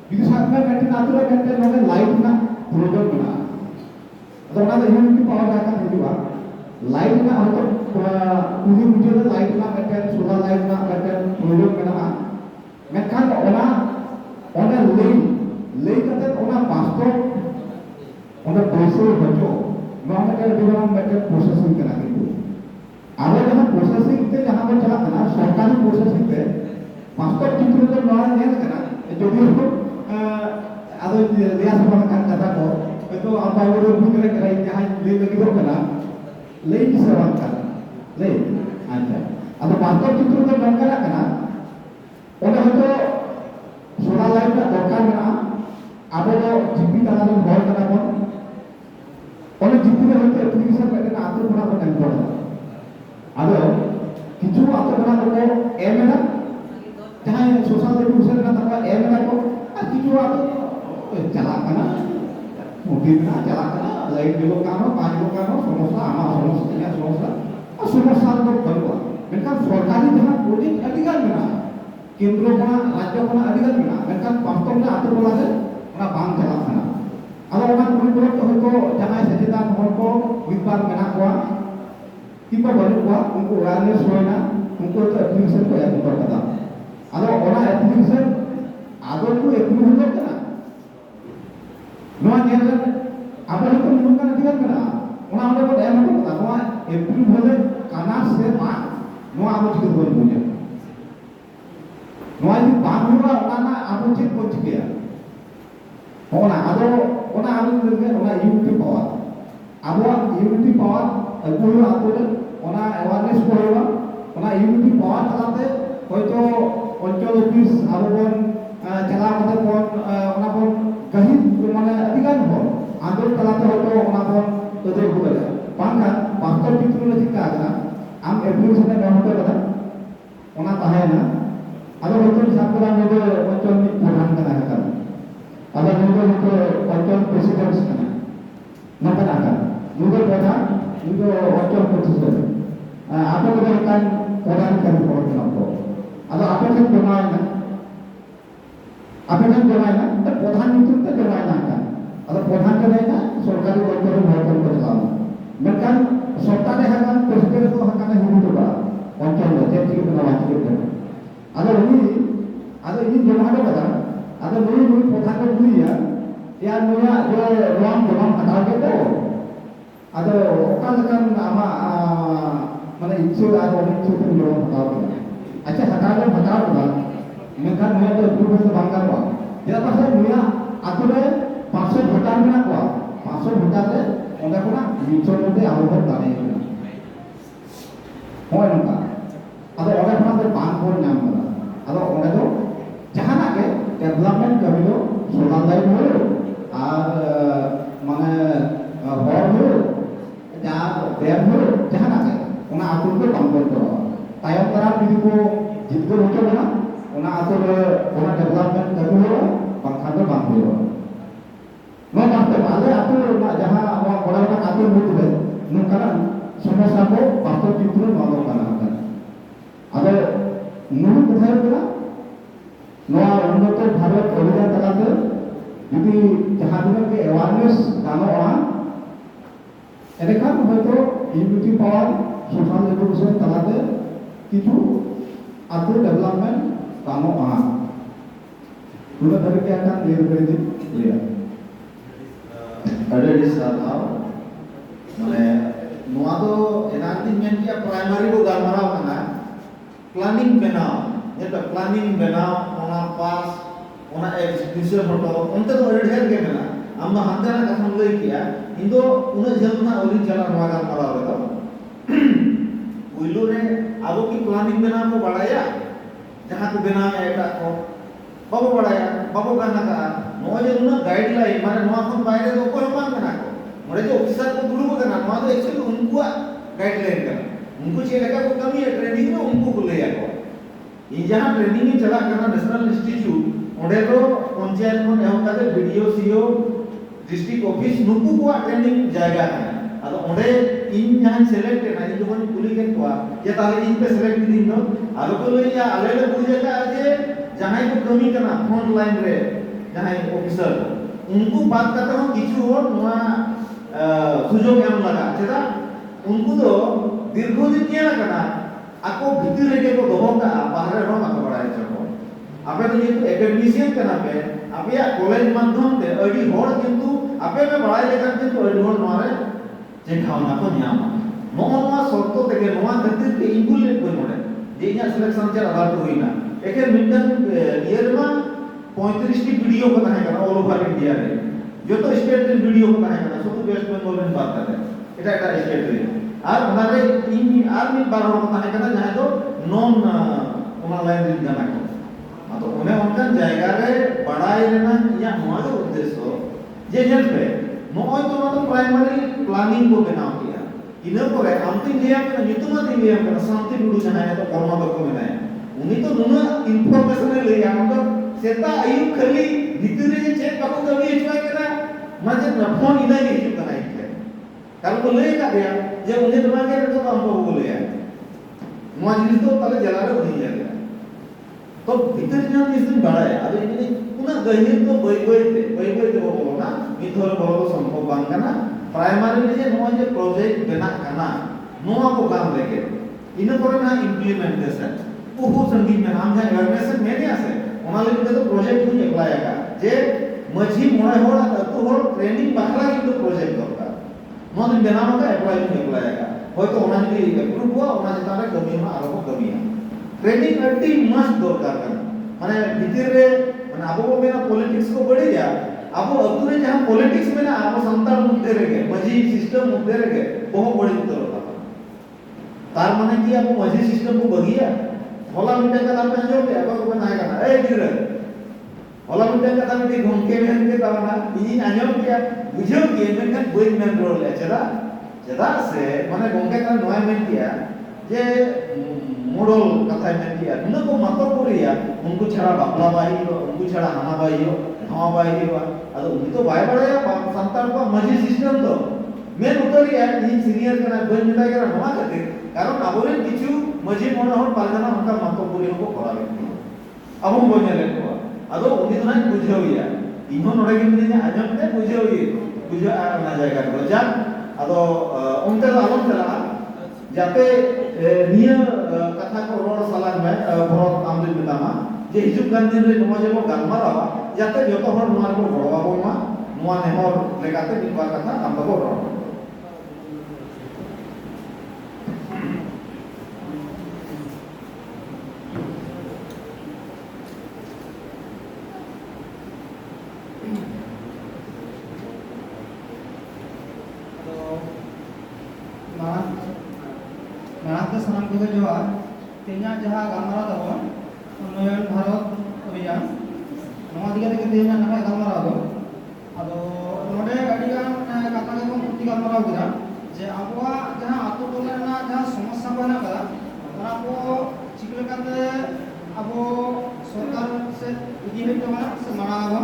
যদি সাথে একটা নাতুরা একটা নলে লাইন না প্রজেক্ট না আদো ওনা ইউনিটি পাওয়ার দেখা দিবা লাইন না হয়তো পুরি মুজে লাইন না একটা সোলার লাইন না একটা প্রজেক্ট না মেখান ওনা ona lei kate ona basto ona doso hojo no mete diwan mete processing kana kitu aro jahan processing te jahan bo chala kana sarkari processing te basto chitre to noa nel kana jodi ho ado liya sabana kan kata ko to apa uro bukre kara jahan lei lagi do kana lei ki sawan kana lei aja ado basto chitre to nangara kana ona hoto solar light na dorkar mena abo do jipi talare hor kana bon one jipi re hote application meten ato bana ko time pora ado kichu ato bana ko emena jahan social education na takwa emena ko ar kichu ato chala kana mungkin jalan kena lain belok kanan, panjang kanan, samosa आमा samosa ini samosa, samosa itu baru. Mereka सरकारी जहाँ project अधिकार बना, केंद्र बना, राज्य बना अधिकार बना. Mereka वास्तव में आते बोला है, उन्हें बांध jalan kena. Kalau orang kulit तो itu jangan sejatan orang ko विभाग बना हुआ, kita baru buat untuk orangnya soalnya untuk itu application ko yang untuk kata. Kalau orang application, ada itu application kena. Noa nyala, apa itu menunjukkan अधिकार kena. Orang ada pada yang itu kata, noa application karena sebab noa apa juga boleh punya. Noa itu bangunlah orang apa cek pun cek ya. Orang ada unity power. Abuan unity power, aku orang awareness power, orang unity power terate, kau itu oncol office, abuan celah kata pun, orang pun kahit mana adikan pun, andor terate itu orang pun tujuh bulan. Pangkat, pastor itu nanti kagak, am application yang orang tu kata, orang tahan, ada oncol sakuran itu oncol ni Tuhan kena kata. Ada juga itu oncol presiden sana. Nampak tak? Juga pada juga oncol presiden. Apa kebanyakan orang kan orang nampak. Ada apa yang bermain? Apa yang bermain? Pertahanan itu tak bermain kan? Ada pertahanan kerana सरकारी oncol bermain bersama. Mereka सरकार akan presiden itu akan hidup juga. Oncol jadi kita nak wajib. Ada ini bermain apa? Ada mulu pertahanan dunia yang punya ruang hataw kita. Ada kan nama mana isu ada orang isu pun ruang hataw kita. Acha hataw kita. Mereka punya tu dulu tu banggar apa? Tidak pasal dunia atur pasal hataw mana apa? Pasal hataw orang pun isu itu awal dari itu. Mau nampak? Ada orang pun ada bangkor nyamper. Ada orang tu jangan ke development kami tu solar light dulu, mana bor dulu, jangan dam dulu, jangan ke, orang atur tu bangkor tu. Tayang terang itu jitu macam mana? Orang atur orang development kami dulu, bangkor tu bangkor dulu. Mana tu ada atur jangan orang atur betul betul. Nukar semua sahaja pastor jitu malu mana? Ada mulu betul betul. Noa unnot Bharat অভিযান চালাতে যদি যাহাদিনকে awareness গানোয়া এরকম হয়তো unity power social revolution চালাতে কিছু আত্ম development গানোয়া পুরো ধরকে akan clear করে দিন clear ada di saat mana noa do enanti menjadi primary do gambarau kana planning benau itu planning benau ona pas ona execution hoto onte to red ke mena amma hantana katham loi kiya indo una jalna oli jala raga mara hoto uilu re abo ki planning benau ko badaya jaha ko benau eta ko babo badaya babo kana ka no je una guideline mane noa kon baire do ko bang kana ko mare je officer ko dulu kana noa do actually unku guideline kana unku che leka ko kami training में unku ko le ko इन जहाँ training में चला करना national institute ओडे तो पंचायत को एवं कादे video CO district office नुकु को training जाएगा है अब ओडे इन जहाँ सेलेक्ट है ना इन जोन पुलिस के को ये ताले इन पे सेलेक्ट दिन नो आरो को ले या अलग बुझे का जे जहाँ को कमी करना फ्रंट लाइन रे जहाँ ऑफिसर उनको बात करता हूँ किचु और नुआ सुजोग एम लगा चेता उनको तो दीर्घदिन क्या करना aku भितर रेगे को दोहो का बाहर रो मत बड़ा है चलो आपे तो ये एकेडमिशियन करना पे आपे या कॉलेज माध्यम ते अडी होड़ किंतु आपे में बड़ा लेकर किंतु अडी होड़ मारे जे खावना को न्याम नोवा शर्तो तेगे नोवा खातिर के इंगुलेट को मोड़े जे इना सिलेक्शन चल आधार तो होइना एके मिडन ईयर में 35 टी वीडियो को ताहे करना ऑल ओवर इंडिया रे जो तो स्टेट रे वीडियो को ताहे करना सब वेस्ट बंगाल में बात करते এটা একটা স্টেট রে আর ওনারে আর্মি বারো তাহে কানা যাহে তো নন ওনা লাইন দিন জানা কো তো ওনে অনকান জায়গা রে বাড়াই রেনা ইয়া নোয়া দো উদ্দেশ্য যে জেলপে নয় তো না প্রাইমারি প্ল্যানিং को बनाओ किया इने परे আমতি লিয়া কে নিতুমাতি লিয়া কে শান্তি বুড়ু জানা তো কর্মদক্ষ মেনায় উনি তো নুনা ইনফরমেশন ले আমরা সেটা আইউ খালি ভিতরে যে চেক কাকো কবি হইছে কেনা মাঝে না ᱤᱱᱟᱹ ᱜᱮ ᱦᱤᱡᱩᱜ ᱠᱟᱱᱟ ᱤᱧ ᱴᱷᱮᱱ ᱠᱟᱨᱚᱱ ᱠᱚ ᱞᱟᱹᱭ ᱠᱟᱜ ᱜᱮᱭᱟ ᱡᱮ ᱩᱱᱤ ᱫᱚ ᱱᱚᱣᱟ ᱜᱮ ᱱᱤᱛᱚᱜ ᱫᱚ ᱟᱢ ᱵᱟᱵᱩ ᱞᱟᱹᱭᱟ ᱱᱚᱣᱟ ᱡᱤᱱᱤस ᱫᱚ ᱛᱟᱦᱞᱮ ᱡᱮᱞᱟ ᱨᱮ ᱩᱱᱤ ᱧᱮᱞ ᱜᱮᱭᱟ तो भीतर जो जिस दिन बढ़ाया अब इन्हें पुनः गहिर तो बई ते बोलो ना मिथोर बोलो संभव बांग करना प्राइमरी में जे नोआ जे प्रोजेक्ट बना करना नोआ को काम लेके इन पर ना इम्प्लीमेंटेशन बहुत संगीत में हम जहाँ अवेयरनेस में नहीं आसे उन्हें लेकिन तो प्रोजेक्ट कुछ अप्लाई आएगा जे मझी मोड़े होड़ा तो हो ट्रेनिंग बखरा की तो प्रोजेक्ट करता नोआ दिन बना होगा अप्लाई आएगा हो तो उन्हें भी अप्रूव हुआ उन्हें जिताने कमी होना आरोप कमी है ट्रेनिंग अड्डी मस्त दरकार करना माने भीतर रे माने आबो को मेना पॉलिटिक्स को बढ़े गया आबो अतुरे जहां पॉलिटिक्स में ना आबो संतान मुद्दे रहे मजी सिस्टम मुद्दे रहे बहुत बड़ी उतर होता तार माने कि आबो मजी सिस्टम को बगिया होला मिटे का दाम जो पे आबो को ना करना ए गिरे होला मिटे का दाम के घोंके में के दाना ई आजो क्या बुझो कि मेन बोई मेन रोल है चदा से माने घोंके का नोय में किया जे मोडल कथा में किया उन को मत पुरिया उनको छड़ा बापला बाई उनको छड़ा हाना बाई हो नवा बाई हो अदो उनी तो बाय बड़े संतान को मजी सिस्टम तो मेन उतरिया इन सीनियर कना बन मिटा के नवा करते कारण आबोरे किछु मजी मोन हर पालना उनका मत पुरिया को करा लेते अब हम बोले को अदो उनी तो ना बुझिया इनो नोडे के मिने आजम ते बुझिया ना जायगा को जा अदो उनते आलम चला जाते निया कथा को रोड सालान में भरत आमदिन बतामा जे हिजुक गान दिन रे नोआ जेबो गालमारावा जाते जतो हर नोआ को गड़वा बोमा नोआ नेहर लेकाते मिद बार कथा आम दबो रोड नाते सनाम को जोहार तेना जहां गामरा दबो उन्नयन भारत अभियान नवा दिगा के तेना ना गामरा दो अदो नोडे अडिगान कथा को मुक्ति गामरा गुरा जे आबवा जहां आतो टोला ना जहां समस्या बना करा ओना को चिकल काते आबो सरकार से इदी हेत बना से मनावा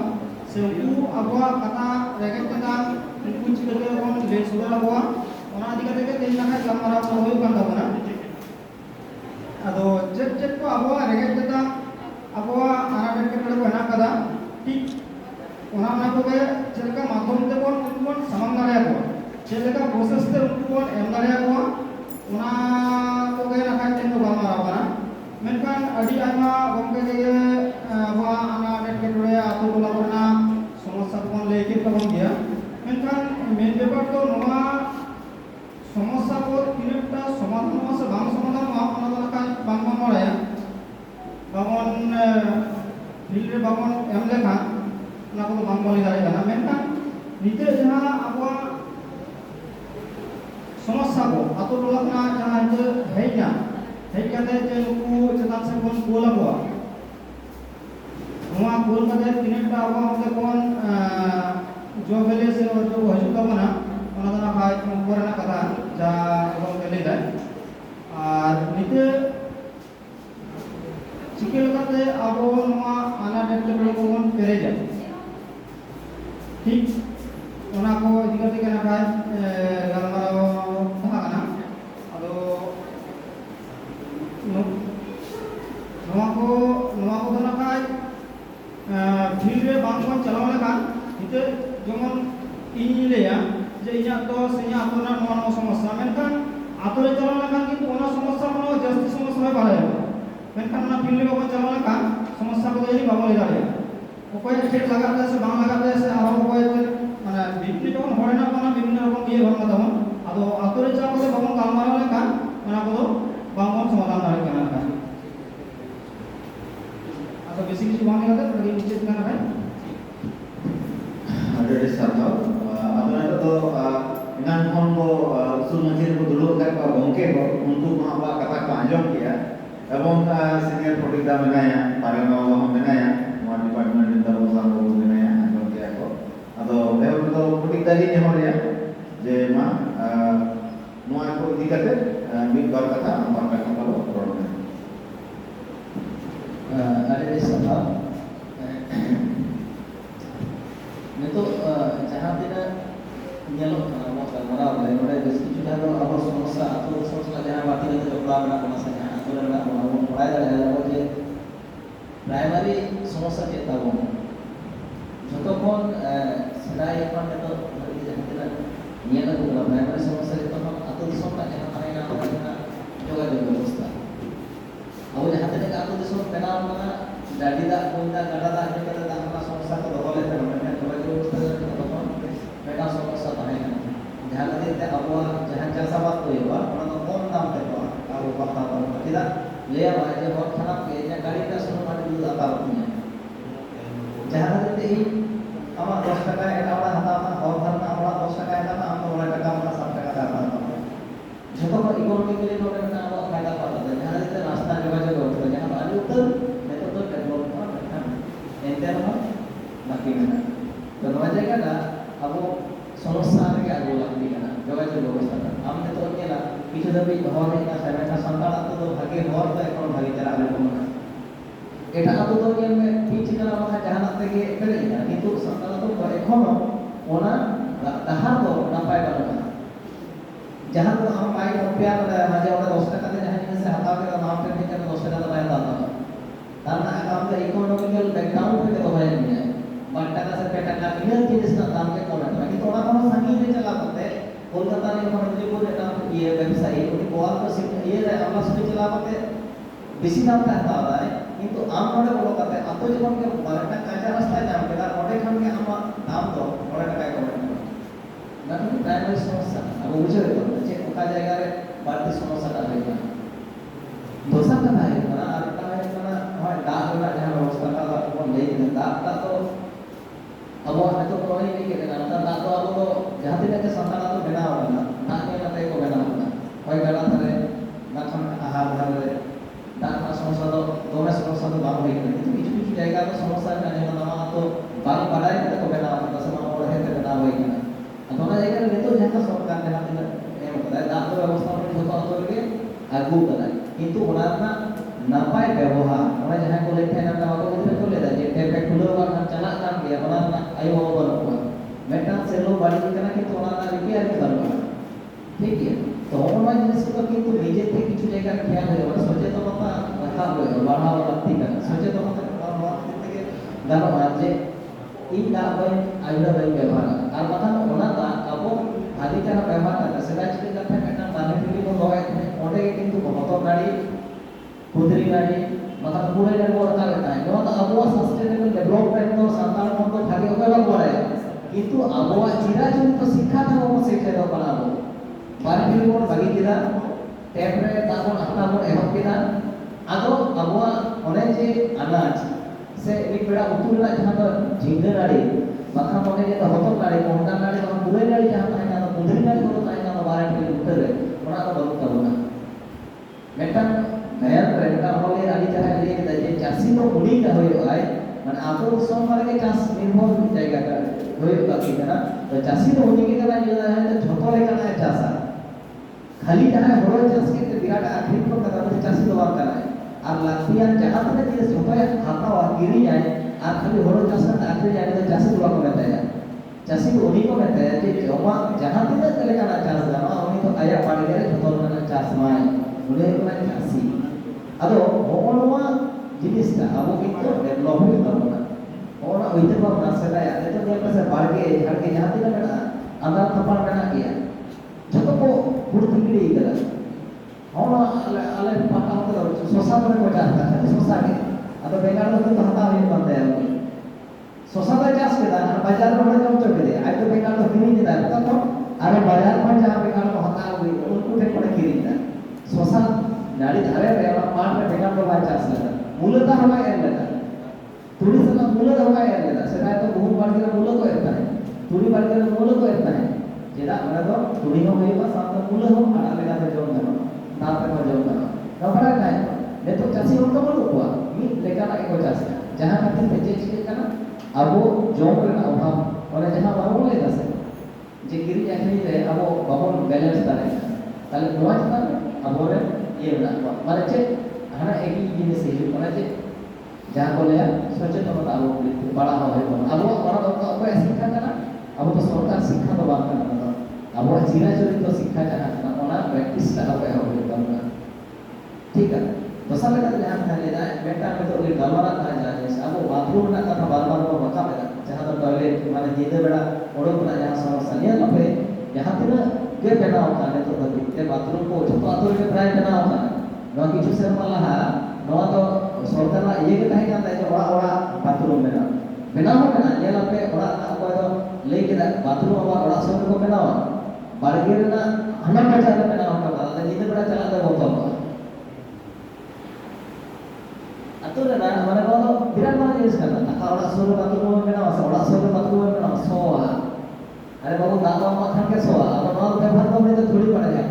से उनको आबवा कथा रेगेट कथा उनको चिकल के कोन ले सुदरा हुआ ओना दिगा के तेना ना गामरा को होय कांदा बना अदो जब को आबवा रेगेट कथा आबवा आना के को बना कदा ठीक ओना ना को के चलका माध्यम ते कोन उनको समान दाड़े को चलका प्रोसेस ते उनको एम दाड़े को ओना को के ना खान तेन गामरा बना मेनखान अडी आमा गमके के आबवा आना के टोले आतो टोला बना समस्या कोन लेके तबन गया मेनखान मेन पेपर तो नोआ समस्या को तिनटा समाधान से बांग समाधान मा ओना का बांग मराया बागन फील्ड रे बागन एम लेखा ओना को बांग बोली दाड़े ना मेनखान निते जहां आबवा समस्या को आतो टोला ना जहां जे हेना हेज काते जे नुकु चेतान से कोन कोला को नोआ कोल काते तिनटा आबवा होते कोन जो भेले से जो हजू बना ओना ना भाई कोरना कथा जा एवं गेले दा आर निते चिकेल काते आबो नोआ आना डेट को कोन पेरे जा ठीक ओना को दिगते के ना भाई गलमारो था ना अदो नोआ को ना भाई फील्ड रे बांग को चलाव लेखा निते जेमन इन लेया जे इया तो सेया तो ना नोआ समस्या मेनखान आतो रे चलाव लेखा किंतु ओना समस्या को जस्ती समस्या है बारे मेनखान ना फील्ड रे बांग चलाव लेखा समस्या को यही बाबो ले दाड़े ओपय खेत लगाते से बांग लगाते से आरो ओपय माने बिपनि जखन हरेना कोना विभिन्न रकम बिए भरना तमन आदो आतो रे चलाव को बांग गालमारा लेखा ओना को बांग समाधान दाड़े काना का आतो बेसिक किछु बांग लगाते लगे निश्चित काना भाई ada sarta apna to ngan kon ko usul majir ko dulu ka bongke ko untuk apa kata ko anjom kiya এবং সিনিয়র প্রতিজ্ঞা মেনায়া পারেনো মেনায়া আমার ডিপার্টমেন্ট ইন দা বসা ko মেনায়া anjom kiya ko ado euro to প্রতিজ্ঞা ni nemoriya je ma noa ko dikate mid bar kata amar ka ko problem ada sabab itu जहां तिना ᱡᱚᱯᱲᱟᱣ ᱢᱮᱱᱟᱜ ᱵᱚᱱᱟ ᱥᱮ ᱡᱟᱦᱟᱸ ᱟᱛᱳ ᱨᱮ ᱢᱮᱱᱟᱜ ᱵᱚᱱᱟ ᱵᱚᱱ ᱵᱟᱲᱟᱭ ᱫᱟᱲᱮᱭᱟᱜᱼᱟ ᱡᱮ ᱯᱨᱟᱭᱢᱟরি সমস্যা ᱪᱮᱫ ᱛᱟᱵᱚᱱ ᱡᱚᱛᱚ ᱠᱷᱚᱱ ᱥᱮᱫᱟᱭ ᱠᱷᱚᱱ ᱱᱤᱛᱚᱜ ᱡᱟᱦᱟᱸ ᱛᱤᱱᱟᱹᱜ ᱧᱮᱞ ᱟᱹᱜᱩ ᱠᱟᱱᱟ ᱯᱨᱟᱭᱢᱟরি সমস্যা ᱡᱚᱛᱚ ᱠᱷᱚᱱ ᱟᱛᱳ ᱫᱤᱥᱚᱢ ᱨᱮᱱᱟᱜ ᱡᱟᱦᱟᱸ ᱛᱟᱦᱮᱸ ᱠᱟᱱᱟ ᱚᱱᱟ ᱡᱟᱦᱟᱸ ᱡᱳᱜᱟᱡᱳᱜ ᱵᱮᱵᱚᱥᱛᱷᱟ ᱟᱵᱚ ᱡᱟᱦᱟᱸ ᱛᱤᱱᱟᱹᱜ ᱟᱛᱳ ᱫᱤᱥᱚᱢ ᱵᱮᱱᱟᱣ ᱟᱠᱟᱱᱟ ᱰᱟᱹᱰᱤ ᱫᱟᱜ ᱠᱩᱧ ᱫᱟᱜ ᱜᱟᱰᱟ ᱫᱟᱜ ᱧᱩ ᱠᱟᱛᱮ ᱫᱟᱜ ᱨᱮᱱᱟᱜ সমস্যা ᱠᱚ ᱫᱚᱦᱚ ᱞᱮᱫ ᱛᱟᱵᱚᱱᱟ ᱢᱮᱱᱠᱷᱟᱱ ᱡᱳᱜᱟᱡᱳᱜ ᱵᱮᱵᱚᱥᱛᱷᱟ ᱫᱚ ᱛᱚᱠᱷᱚᱱ ᱢᱤᱫᱴᱟᱝ সমস্যা ᱛᱟᱦᱮᱸ ᱠᱟᱱᱟ ᱡᱟᱦᱟᱸ ᱠᱷᱟᱹᱛᱤᱨ ᱛᱮ ᱟᱵᱚᱣᱟᱜ ᱡᱟᱦᱟᱸ ᱪᱟᱥᱟᱵᱟᱫ ᱠᱚ ᱦᱩᱭᱩᱜᱼᱟ ᱚᱱᱟ ᱫᱚ ᱠᱚᱢ ᱫᱟᱢ ᱛᱮ ᱠᱚ ᱟᱵᱚ ᱠᱚ ᱦᱟᱛᱟᱣ ᱫᱟᱲᱮᱭᱟᱜᱼᱟ ᱪᱮᱫᱟᱜ ᱞᱟᱹᱭᱟᱢᱟ ᱡᱮ ᱦᱚᱲ ᱠᱷᱟᱱᱟᱜ ᱜᱮ ᱤᱧᱟᱹᱜ ᱜᱟᱹᱰᱤ ᱨᱮᱱᱟᱜ ᱥᱩᱱᱩᱢ ᱟᱹᱰᱤ ᱡᱩᱫᱟᱹ ᱦᱟᱛᱟᱣ ᱛᱤᱧᱟᱹ ᱡᱟᱦᱟᱸ ᱠᱷᱟᱹᱛᱤᱨ ᱛᱮ ᱤᱧ ᱟᱢᱟᱜ 10 ᱴᱟᱠᱟ ᱮᱴᱟᱜ ᱦᱚᱲᱟᱜ ᱦᱟᱛᱟᱣ ᱠᱟᱱᱟ ᱦᱚᱲ ᱫᱷᱟᱨᱮ ᱦᱚᱲᱟᱜ 10 ᱴᱟᱠᱟ ᱦᱟᱛᱟᱣ ᱠᱟᱱᱟ ᱟᱢ ᱫᱚ 9 ᱴᱟᱠᱟ ᱢᱟᱱᱮ 7 ᱴᱟᱠᱟ ᱛᱮ ᱦᱟᱛᱟᱣ ᱠᱟᱱᱟ ᱡᱷᱚᱛᱚ ᱠᱷᱚᱱ ᱤᱠᱳᱱᱚমিক্যালি ᱱᱚᱰᱮ ᱢᱮᱱᱟᱜᱼᱟ ᱟᱵᱚᱣᱟᱜ ᱯᱷᱟᱭᱫᱟ ᱯᱟᱲᱟᱜ ᱠᱟᱱᱟ ᱡᱟᱦᱟᱸ ᱠᱷᱟᱹᱛᱤᱨ ᱛᱮ ᱨᱟᱥᱛᱟ ᱡᱳᱜᱟᱡᱳᱜ ᱵᱮᱵᱚᱥᱛᱷᱟ ᱡᱟᱦᱟᱸ ᱫᱚ ᱟᱹᱰᱤ ᱩᱛᱟᱹᱨ ᱱᱤᱛᱚᱜ ᱫᱚ ᱰᱮᱵᱷᱞᱚᱯ ᱠᱟᱱᱟ ᱢᱮᱱᱠᱷᱟᱱ ᱮᱱᱛᱮ ᱨᱮᱦᱚᱸ ᱵᱟᱹᱠᱤ ᱢᱮᱱᱟᱜᱼᱟ ᱛᱚ ᱱᱚᱣᱟ ᱡᱟᱭᱜᱟটা ᱟᱵᱚ ᱥᱚᱢᱚᱥᱥᱟ ᱨᱮᱜᱮ ᱟᱹᱜᱩ ᱞᱟᱹᱠᱛᱤ ᱠᱟᱱᱟ যোগাᱡᱳᱜ ᱵᱮᱵᱚᱥᱛᱷᱟ ᱟᱢ ᱱᱤᱛᱚᱜ ᱧᱮᱞᱟ ᱠᱤᱪᱷᱩ ᱫᱷᱟᱹᱵᱤᱡ ᱦᱚᱨ ᱦᱮᱡ ᱮᱱᱟ ᱢᱮᱱᱠᱷᱟᱱ ᱥᱟᱱᱛᱟᱲ ᱟᱛᱳ ᱫᱚ ᱵᱷᱟᱜᱮ ᱦᱚᱨ ᱫᱚ ᱮᱠᱷᱚᱱ ᱵᱷᱟᱜᱮ ᱪᱟᱞᱟᱜ ᱦᱩᱭᱩᱜ ᱠᱟᱱᱟ ᱮᱴᱟᱜ ᱟᱛᱳ ᱫᱚ ᱧᱮᱞ ᱢᱮ ᱯᱤᱪ ᱠᱟᱱᱟ ᱵᱟᱝᱠᱷᱟᱱ ᱡᱟᱦᱟᱱᱟᱜ ᱛᱮᱜᱮ ᱯᱮᱨᱮᱡ ᱮᱱᱟ ᱠᱤᱱᱛᱩ ᱥᱟᱱᱛᱟᱲ ᱟᱛᱳ ᱫᱚ ᱮᱠᱷᱚᱱᱳ ᱚᱱᱟ ᱰᱟᱦᱟᱨ ᱫᱚ ᱱᱟᱯᱟᱭ ᱵᱟᱹᱱᱩᱜᱼᱟ ᱡᱟᱦᱟᱸ ᱫᱚ ᱟᱢ ᱵᱟᱭ ᱠᱚᱢᱯᱮᱭᱟᱨ ᱢᱟঝে ᱚᱸᱰᱮ 10 টাকা তে জাহাঁ জিনিস হাতাও কেন নাম টেন কেন 10 টাকা দাম দাও তার না আমাদের ইকোনমিক্যাল ব্যাকগ্রাউন্ড থেকে তো হয় না 5 টাকা से 6 টাকা ইনার জিনিস না দাম কে কমে না কিন্তু ওরা কোনো সাঙ্গিয়ে রে চালা করতে কলকাতা রে কোনো যদি বলে এটা ইয়ে ব্যবসায়ী উনি গোয়াল তো ইয়ে রে আমরা শুধু চালা করতে বেশি দাম তে হাতাও দেয় কিন্তু আম নড়ে বলো কাতে আতো যখন কে একটা কাঁচা রাস্তায় নাম কেনা ওটা খান কে আমার দাম তো 9 টাকায় কমে না কিন্তু প্রাইমারি সমস্যা আবু বুঝে তো যে ওকা জায়গা রে বাড়তি সমস্যাটা হয়ে যায় দোসা কথা है ना আরেকটা হয় না হয় দাগ না যারা ব্যবস্থাটা বল নেই দাগটা তো अब तो कोई नहीं कहते ना दाग तो अब जहां तक के संतान तो बना होगा ना दाग में ना को बना होगा कोई गला धरे ना खान आहार धरे दाग का समस्या तो दोनों समस्या तो बात हुई কিন্তু কিছু কিছু জায়গা তো সমস্যা জানে না তো বাল বাড়ায় তো বনা होगा समय और है तो बना हुई ना दोनों জায়গা রে তো জায়গা সরকার जहां तक এম কথা দাগ ব্যবস্থা में যত অতরে আগু করা কিন্তু ওনার না নাপায় ব্যবহার ওনা যাহা কো লেখা না তা তো বলতে চলে যায় যে টেপে খুলে ওখান চালাক কাম গিয়া ওনার না আয়ো বাবা মেটান সেলো বাড়ি কেনা কিন্তু ওনার না রিপেয়ার কি দরকার ঠিক আছে তো ওনা জিনিস তো কিন্তু নিজে থেকে কিছু জায়গা খেয়াল হয়ে মানে সচেতনতা রাখা হয় বাড়াও লাগতি কারণ সচেতনতা বাড়ানো থেকে জানো যে এই দা হয় আইডা বাই ব্যবহার আর কথা ওনা দা আবো আদি কারা ব্যবহার করে সেটা যদি কথা মেটান মানে ফিলি বন্ধ হয় ওটা কিন্তু মহত্ব গাড়ি कुदरी गाड़ी मतलब पूरे ने वो रखा रहता है नोट अबुआ सस्टेनेबल डेवलपमेंट तो संतान को तो भागे होगा लोग बोले किंतु अबुआ चिरा जो तो शिक्षा था वो सीखे तो बना लो बारे में वो भागी किदा टैप रे ताकोन अपना को एहब किदा आदो अबुआ ओने जे अनाज से एक बेड़ा उतुर ना जहां तो झिंगा गाड़ी बाखा मोने जे तो होतो गाड़ी कोंडा गाड़ी तो पूरे गाड़ी जहां ताहे ना कुदरी गाड़ी को ताहे ना बारे में उतर रे ओना तो बहुत कबना मेटन नया ट्रेंड होले आदि जहां लिए के जे चासी तो उड़ी का होय आय माने आतो सम मारे के चास निर्भर जायगा का होय बाकी ना तो चासी तो उड़ी के ना जो है तो झोतो ले करना है चासा खाली जहां होरो चास के विराट आखिर को कदा तो चासी तो बात करना है अब लासिया जहां तक जे झोतो या खाता और गिरी जाए और खाली होरो चास का आखिर जाए तो चासी तो को कहता है चासी तो उड़ी को कहता है जे जमा जहां तक चले करना चास जमा उनी तो आया पाड़ी के झोतो ना चास माय उड़े को ना चासी अदो होनवा जिनिसटा अब किंतु डेवलप हो तबना ओना ओइते पर ना सेदा याते तो जे पासे बाड़के झाड़के जहां तिना मेना अंदर थपड़ मेना किया जतो को बुढ़ती गिड़ी करा होना अले पाटा होते सोसा करे को जाता है सोसा के अदो बेंगाल तो हता होय बनते है सोसा का चास के दाना बाजार में कम चोके दे आज तो बेंगाल तो किनी दे तो अरे बाजार में जहां बेंगाल को हता हुई उनको टे पड़े किनी दा सोसा नाड़ी धारे रे पाट में बेंगाल को बाय चास लगा मूलता हवा एर लगा तुड़ी सला मूल हवा एर लगा सेदा तो बहुत बार के मूल को एरता है तुड़ी बार के मूल को एरता है जेदा हमरा तो तुड़ी हो गई बस साथ मूल हो आड़ा लगा तो जोन धरो दांत को जोन धरो नबड़ा काय ने तो चासी उनको बोलो हुआ मी लेका ना को चास जहां खातिर बेचे चीज करना अब जोन रे अभाव और जहां बारो ले दसे जे गिरी आखरी रे अब बाबन बैलेंस दारे ताले नोच का अब रे ये ना माने चे हाना एक ही जिनिस है माने चे जहां को ले सचेतनता अब बड़ा हो है अब बड़ा तो अब शिक्षा करना अब तो सरकार शिक्षा तो बात करना अब जीरा चोरी तो शिक्षा करना ओना प्रैक्टिस ला अब हो है ठीक है दोसर लेकर ध्यान थाले दा बेटा में तो गलवारा था जाने अब बाथरूम ना कथा बार-बार को बता बेटा जहां तो टॉयलेट माने जीते बेटा ओडोक ना जहां समस्या नहीं लपे जहां तेना के बनाव काने तो ते बाथरूम को तो आतो के प्राय बनाव का नवा किछु सेरमा लहा नवा तो सरकार ये के ताहे कान जे ओड़ा ओड़ा बाथरूम बनाव बेना ये लपे ओड़ा को तो ले के बाथरूम ओड़ा सब को बनाव बाड़गे ना हना बचा बनाव का जीते बेटा चला दे बोतल atau na mana kalau bilang mana jenis kan tak orang suruh batu rumah mana orang suruh batu rumah mana soa ada baru tak tahu makan ke soa apa orang berhak kau itu thodi pada ya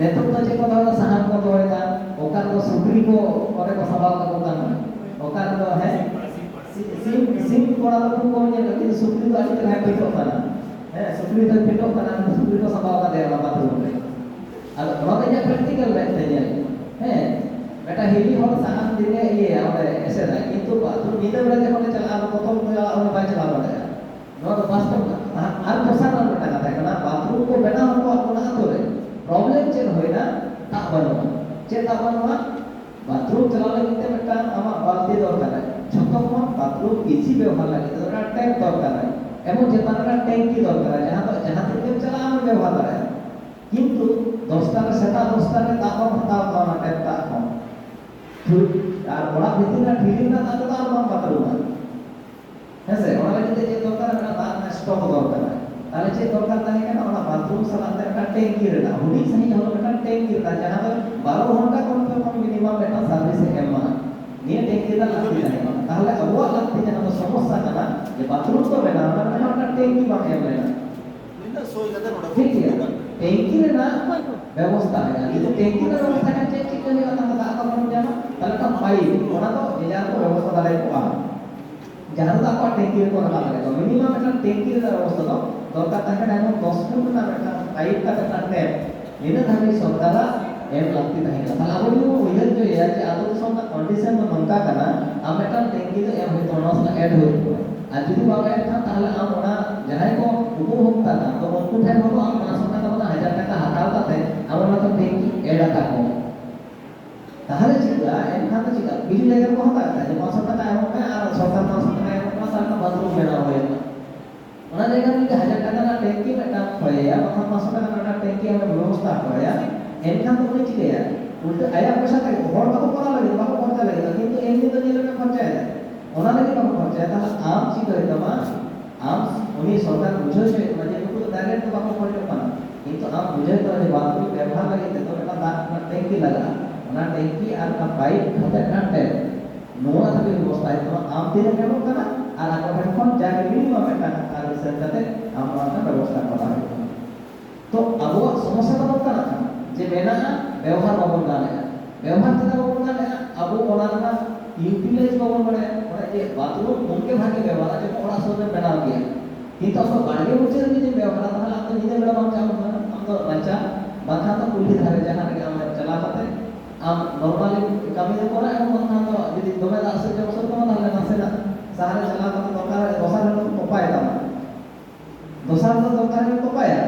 netuk tu cekot orang saham kau tu kan okan tu sukri ko orang ko sabal kau kan okan tu hai sim orang tu kau ni tapi sukri tu ada terhadap itu kan sukri tu itu kan sukri tu sabal kan dia orang batu rumah ada orang yang praktikal betul ya बेटा heavy whole साहब दिने ये और ऐसे ना किंतु bathroom नींद बेला जब हमने चला प्रथम तो और बाय चला रहा है नो तो वास्तव में हर प्रसार में बेटा कहता है ना बाथरूम को बेटा हमको अपना तो रे प्रॉब्लम चेन होय ना ता बनवा चे ता बनवा बाथरूम चलाने के बेटा आमा बाल्टी दरकार है छतो को बाथरूम किसी व्यवहार लगे तो बेटा टैंक दरकार है एवं जेताना टैंकी दरकार है जहां तक चला हम व्यवहार है किंतु 10 टा सेटा 10 टा ता हटाव का टैंक ता আর বড় ভিতরে না ফিলিং না তাতে তো আর বাম পাতালো না হ্যাঁ স্যার ওরা যদি যে দরকার না তার না স্টক দরকার তাহলে যে দরকার তাহলে কেন ওরা বাথরুম সালাতে একটা ট্যাঙ্কি রেডা হুডি সহি হলো একটা ট্যাঙ্কি রেডা যাহা তো 12 ঘন্টা কম কম মিনিমাম একটা সার্ভিস এমা নিয়ে ট্যাঙ্কি রেডা লাগতে যায় তাহলে আবহাওয়া লাগতে যেন সমস্যা না যে বাথরুম তো বেনা আমরা একটা ট্যাঙ্কি বানিয়ে না ঠিক আছে ট্যাঙ্কি রেডা ব্যবস্থা है ये तो टैंकी का व्यवस्था का चेक करने का तंग का बन जाना তাহলে তো পাইপ ওনা তো এজার তো ব্যবস্থা দাঁড়াই কোয়া যারা তো আপা ট্যাঙ্কি को रखा है मिनिमम একটা ট্যাঙ্কি এর ব্যবস্থা তো দরকার থাকে না 10 ফুট না একটা পাইপ का একটা ট্যাপ এনে থাকে সরকার এম লাগতে থাকে তাহলে আবো ওইজন जो है যে আদৌ সব কন্ডিশন में নঙ্কা কানা আম একটা ট্যাঙ্কি তো এম হইতো না সেটা এড হইতো আর যদি বাবা এড था তাহলে আম ওনা যাহাই को উপভোক্তা না তো উনকু ঠাই হলো আম 500 টাকা না 1000 টাকা হাতাও তাতে আমরা তো ট্যাঙ্কি এড থাকো তাহলে চিন্তা এখানে তো চিন্তা বিজলি জায়গা কত টাকা যে 500 টাকা এমন আর সরকার 500 টাকা এমন না সারা বাথরুম বেনা হয় না ওনা জায়গা যদি 1000 টাকা না ট্যাঙ্কি মেটা হয় আর 500 টাকা না ট্যাঙ্কি আমরা ব্যবস্থা করে এখান তো কোনো চিন্তা উল্টো আয়া পয়সা থাকে বড় কত করা লাগে বাবা খরচা লাগে কিন্তু এমনি তো নিলে খরচা হয় ওনা লাগে বাবা খরচা তাহলে আম চিন্তা হইতো মা আম উনি সরকার বুঝেছে মানে একটু ডাইরেক্ট বাবা খরচা পান কিন্তু আম বুঝে তো যে বাথরুম ব্যবহার লাগে তো এটা ট্যাঙ্কি লাগা ना टैंकी और का पाइप खते ना टैप नोआ तक व्यवस्था है तो आम दिन में होता ना और अगर हम जाके मिनिमम बेटा और से करते हम अपना व्यवस्था करा है तो अब वो समस्या तो होता ना जे बेना व्यवहार बाबन का है व्यवहार तो बाबन का है अब वो ना यूटिलाइज बाबन बड़े और ये बाथरूम उनके भागे व्यवहार जो थोड़ा सा में बना गया ये तो हम बाड़गे मुझे भी जो व्यवहार था हम तो नीचे बड़ा हम चालू हम तो बच्चा बाथा तो कुली धारे जहां के हम चला पाते am normally kami ko na ang mga to jadi dome da se jo so ko na na se na sahare chala ko to ka dosar ko to paya ta dosar to ka to paya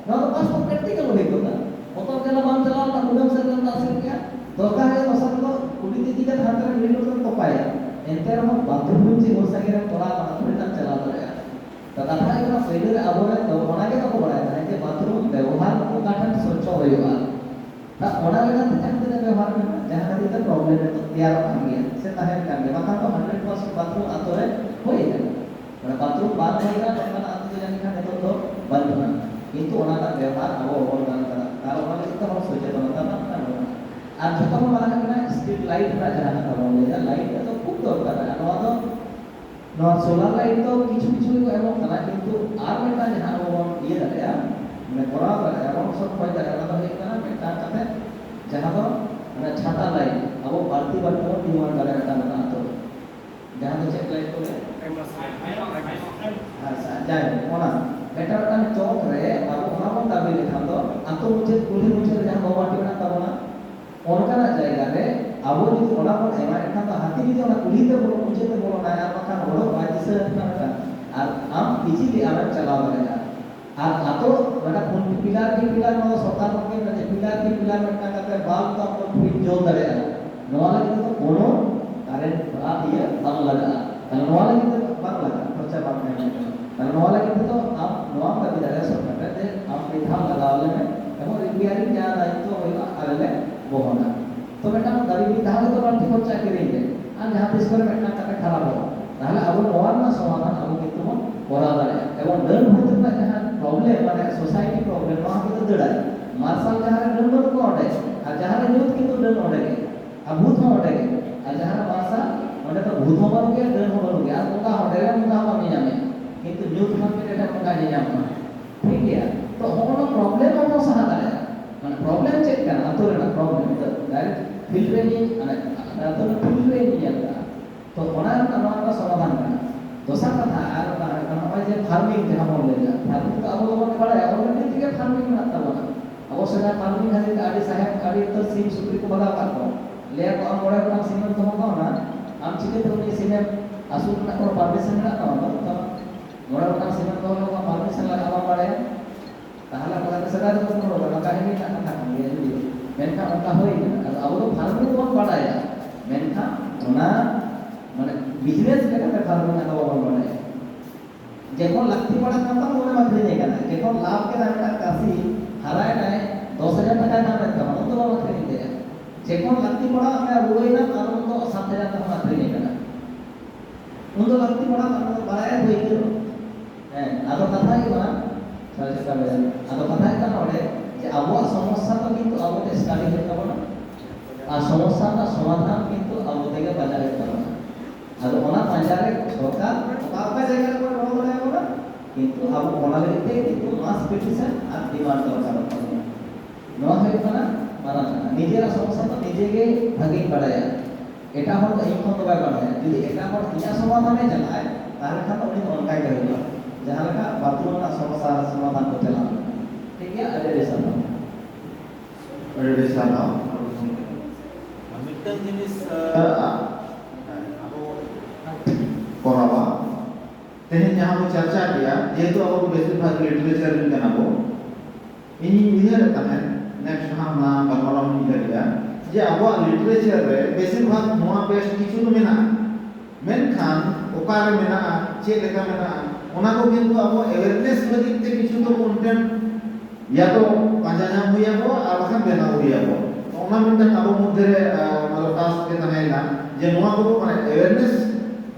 no to pas practical hoy ko na motor jala bam chala na kudam se na se kya dosar ke dosar ko kudi ti ka hatar ni lo to paya ente ro bathroom ji ho sake ra tola na to ta chala ra ta ta ka failure abore to ona ke to bada na je bathroom ব্যবহার ko কাঠান স্বচ্ছ হইবা ता ओना लगा तो व्यवहार में जहां कभी तक प्रॉब्लम है तो तैयार कर गया से ताहे कर गया मका तो 100% बाथरूम आतो है हो जाएगा और बाथरूम बात होएगा तो ना आतो जाने का तो बंद होना किंतु ओना का व्यवहार अब और गान करा तार ओना तो हम सोचे तो ना আর যত মারা না স্ট্রিট লাইট না জানা তো বলে লাইট তো খুব দরকার है तो नो सोलर लाइट तो কিছু কিছু এমন না কিন্তু আর একটা জানা ও ইয়ে দাঁড়া মানে করা করে এবং সব হয় দাঁড়া তো হয় না এটা কাছে जहां तो মানে ছাতা লাইট अब বাড়তি বাড়তি ডিমান্ড করে এটা না তো जहां तो चेक लाइट করে আচ্ছা যাই ওনা এটা একটা চক রে अब ওনা কোন দাবি লেখান তো আতো মুছে কুলি মুছে जहां বাবাটি না তব না অনকানা জায়গা রে अब যদি ওনা কোন এমা এটা তো হাতি যদি ওনা কুলিতে বড় মুছেতে বড় না আর মাথা বড় বাজিসে না আর আম ইজিলি আমরা চালাও করে আর আতো মানে কোন পিলার কি পিলার নো সরকার পক্ষে মানে পিলার কি পিলার একটা কাতে বাল্ব তো আপনি ফ্রি জল দাঁড়ায় নোয়া লাগে তো কোনো কারেন্ট বা ইয়ে বাং লাগা তাহলে নোয়া লাগে তো বাং লাগা খরচা বাং নেই তাহলে নোয়া লাগে তো আপ নোয়া কাতে দাঁড়ায় সরকার তে আপ বিধান লাগাওলে में এবং রিপেয়ারিং যা দায়িত্ব হইবা আরলে বহনা তো বেটা গাড়ি বিধান তো বাড়তি খরচা করেইবে আর যাহা তিস করে বেটা কাতে খারাপ হবে তাহলে আবু নোয়া না সমাধান আবু কিন্তু করা দাঁড়ায় এবং ডন হতে না যাহা প্রবলেম মানে সোসাইটি প্রবলেম নোয়া কিন্তু দাঁড়ায় মার্শাল যাহা ডন को অডে আর যাহা নিউত কিন্তু ডন অডে আর ভূত অডে আর যাহা মার্শাল মানে তো ভূত হবার কে ডন হবার কে আর কোকা অডে মুদা আমি জানে কিন্তু নিউত মানে এটা কোকা नहीं জানা ঠিক है तो কোনো প্রবলেম আমরা সাহা দাঁড়ায় মানে প্রবলেম চেক করা তো না প্রবলেম তো ডাইরেক্ট ফিল্টারিং মানে তো ফিল্টারিং নিয়া তো ওনার আমরা সমাধান করা दोसर कथा আর নয় যে ফার্মিং যেটা বললেন ফার্মিং তো আবু বলতে পারে অলরেডি থেকে ফার্মিং না তাবনা অবশ্য না ফার্মিং খালি আদি সাহেব আদি তো সিম সুপ্রি को बगा পারবো লে को আমরা কোন সিমেন্ট তো হবো না আমি চিন্তা করি সিমেন্ট আসুন না কোনো পারমিশন না তো আমরা কোন সিমেন্ট তো হলো পারমিশন লাগাবা পারে তাহলে আমাদের সেটা তো কোনো বড় কাহিনী না থাকে যদি মেনকা ওটা হই না আবু তো ফার্মিং তো বাড়ায়া মেনকা ওনা মানে বিজনেস লেখাতে ফার্মিং না বাবা বলে যখন লাগতি পড়া কথা মনে মাত্র নেই কেন যখন লাভ কে দামটা কাশি হারায় নাই 10000 টাকা দাম রাখতে হবে তো বাবা খেয়ে নিতে যখন লাগতি পড়া আমরা রুই না তার মতো 7000 টাকা মাত্র নেই কেন উন্দো লাগতি পড়া আমরা বাড়ায় হই তো হ্যাঁ আদো কথা কি না সারা সেটা বেজান আদো কথা কি না ওরে যে আবহাওয়া সমস্যা তো কিন্তু আমাদের স্টাডি করতে হবে না আর সমস্যাটা সমাধান কিন্তু আমাদের বাজারে করতে হবে আর ওনা বাজারে সরকার आपका জায়গা করে বড় বড় হবে কিন্তু আবু বনালিতে কিন্তু মাস পিটিশন আর ডিমান্ড দরকার হবে নয় হয় না মানা না নিজেরা সমস্যা তো নিজেকে ভাগে বাড়ায় এটা হল এই কোন ব্যাপার হয় যদি এটা হল ইয়া সমাধানে চালায় তাহলে খান আপনি অনকাই করিবা যাহা লেখা বর্তমান সমস্যা সমাধান করতে লাগবে ঠিক আছে Already sana. Midterm jenis Korawa. Tehen jहाँ वो चर्चा किया ये तो अब बेसिक भाग लिटरेचर में करना वो इन्हीं इधर रहता है नेक्स्ट हम ना बंगाला में इधर किया ये अब लिटरेचर रे बेसिक भाग मुआ बेस्ट किचु तो में ना मेन खान ओकार में ना चे लेका में ना उन्हें को किंतु अब अवेयरनेस लगी ते किचु तो कंटेंट या तो पंजाना हुई वो आवाज़ बना हुई वो उन्हें मिलते अब मुझे मतलब टास्क के तने ना ये मुआ को माने अवेयरनेस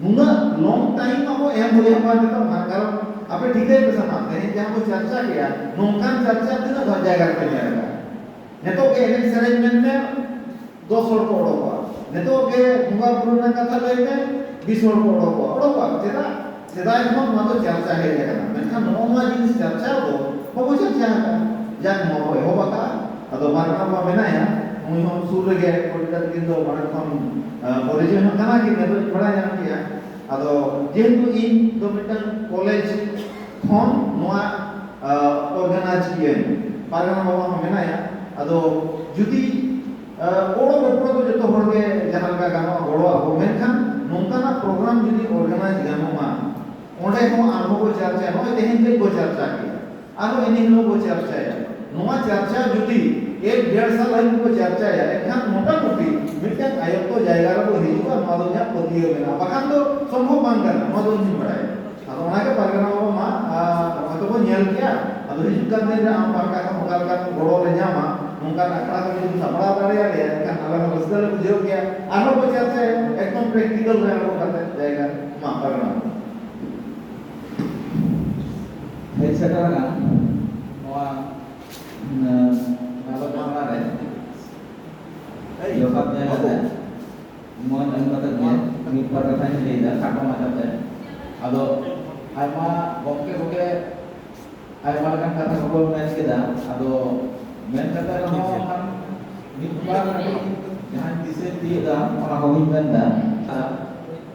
मुंगा लॉन्ग टाइम अब एम हुई हमारे तो कारण आपे ठीक है बेसा मानते हैं जहाँ को चर्चा किया नौकान चर्चा दिन घर जाएगा पे जाएगा नहीं तो के नेक्स्ट अरेंजमेंट में 200 करोड़ होगा नहीं तो के मुंगा पुराना कथा लेके 20 करोड़ होगा जेदा जेदा इसमें मतलब चर्चा है जगह ना मैं कहा नॉर्मल जिनिस चर्चा हो वो चर्चा है जान मो हो बका अदो मारना बा मेना या मुई हम सुर लगे कोडिटर किंदो माने हम ओरिजिन कना कि ने तो बड़ा जान किया अदो जेहेतु इन दो मिटन कॉलेज खन नोआ ऑर्गेनाइज किए पारगना बाबा हम मेना या अदो जुदी ओड़ो गोपड़ो तो जतो हर के जहां का गानो गोड़ो हो मेनखान नोंकाना प्रोग्राम जुदी ऑर्गेनाइज गानो मा ओंडे को अनुभव को चर्चा नोय तेहिन के को चर्चा किया आरो इन्हीं लोग को चर्चा है नोआ चर्चा जुदी 1.5 साल है को चर्चा है एखान मोटा मोटी मिटन आयोग तो जाएगा रो हिजुआ मादो जा पतियो बेना बखान तो संभव बांग करना मादो नहीं बड़ाए अब ओना के परगना बाबा मा तो को नेल किया अब हिजुका दे आम पाका का मुकाल का गोड़ो ले जामा उनका आंकड़ा को जो सपड़ा दाड़े आ गया एखान अलग रसदल बुझो गया आरो को चर्चा है एकदम प्रैक्टिकल रे आरो करते जाएगा मा परगना फिर से करना और नालो मामला है जो बात में आता है मोहन अंकत में मिट पर कथा नहीं लेदा काटो माचा है अदो Aima गोके गोके Aima kan kata ko men keda ado men kata no kan मिट पर जहां दिसे दिदा ona ko hinda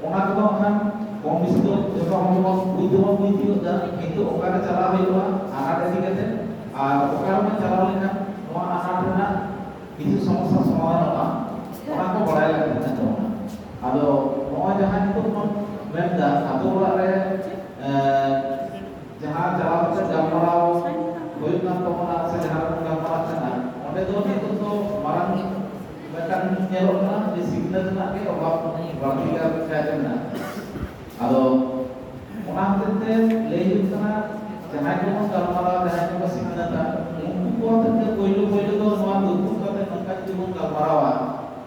ona ko kan कम बेसि तो जब हम बुद्धिमान बुद्धि होता किंतु ओकारे चला हुआ आनाट इसी करते और ओकारे में चला लेना नोआ आनाट ना किसी समस्या समाधान होगा ओना को बड़ाय लगता है तो आदो नोआ जहां तो मेनदा आदो रे जहां चला जामराव kan pemana sejarah gambar sana. Onde do itu to marang bahkan nyelok na di signal na ke obab vertical kayak na. Ado ona hotete lei kana jahan ko gambar jahan ko signal na unku ko hotete koilo koilo do noa dukku kate nangka jibon gambar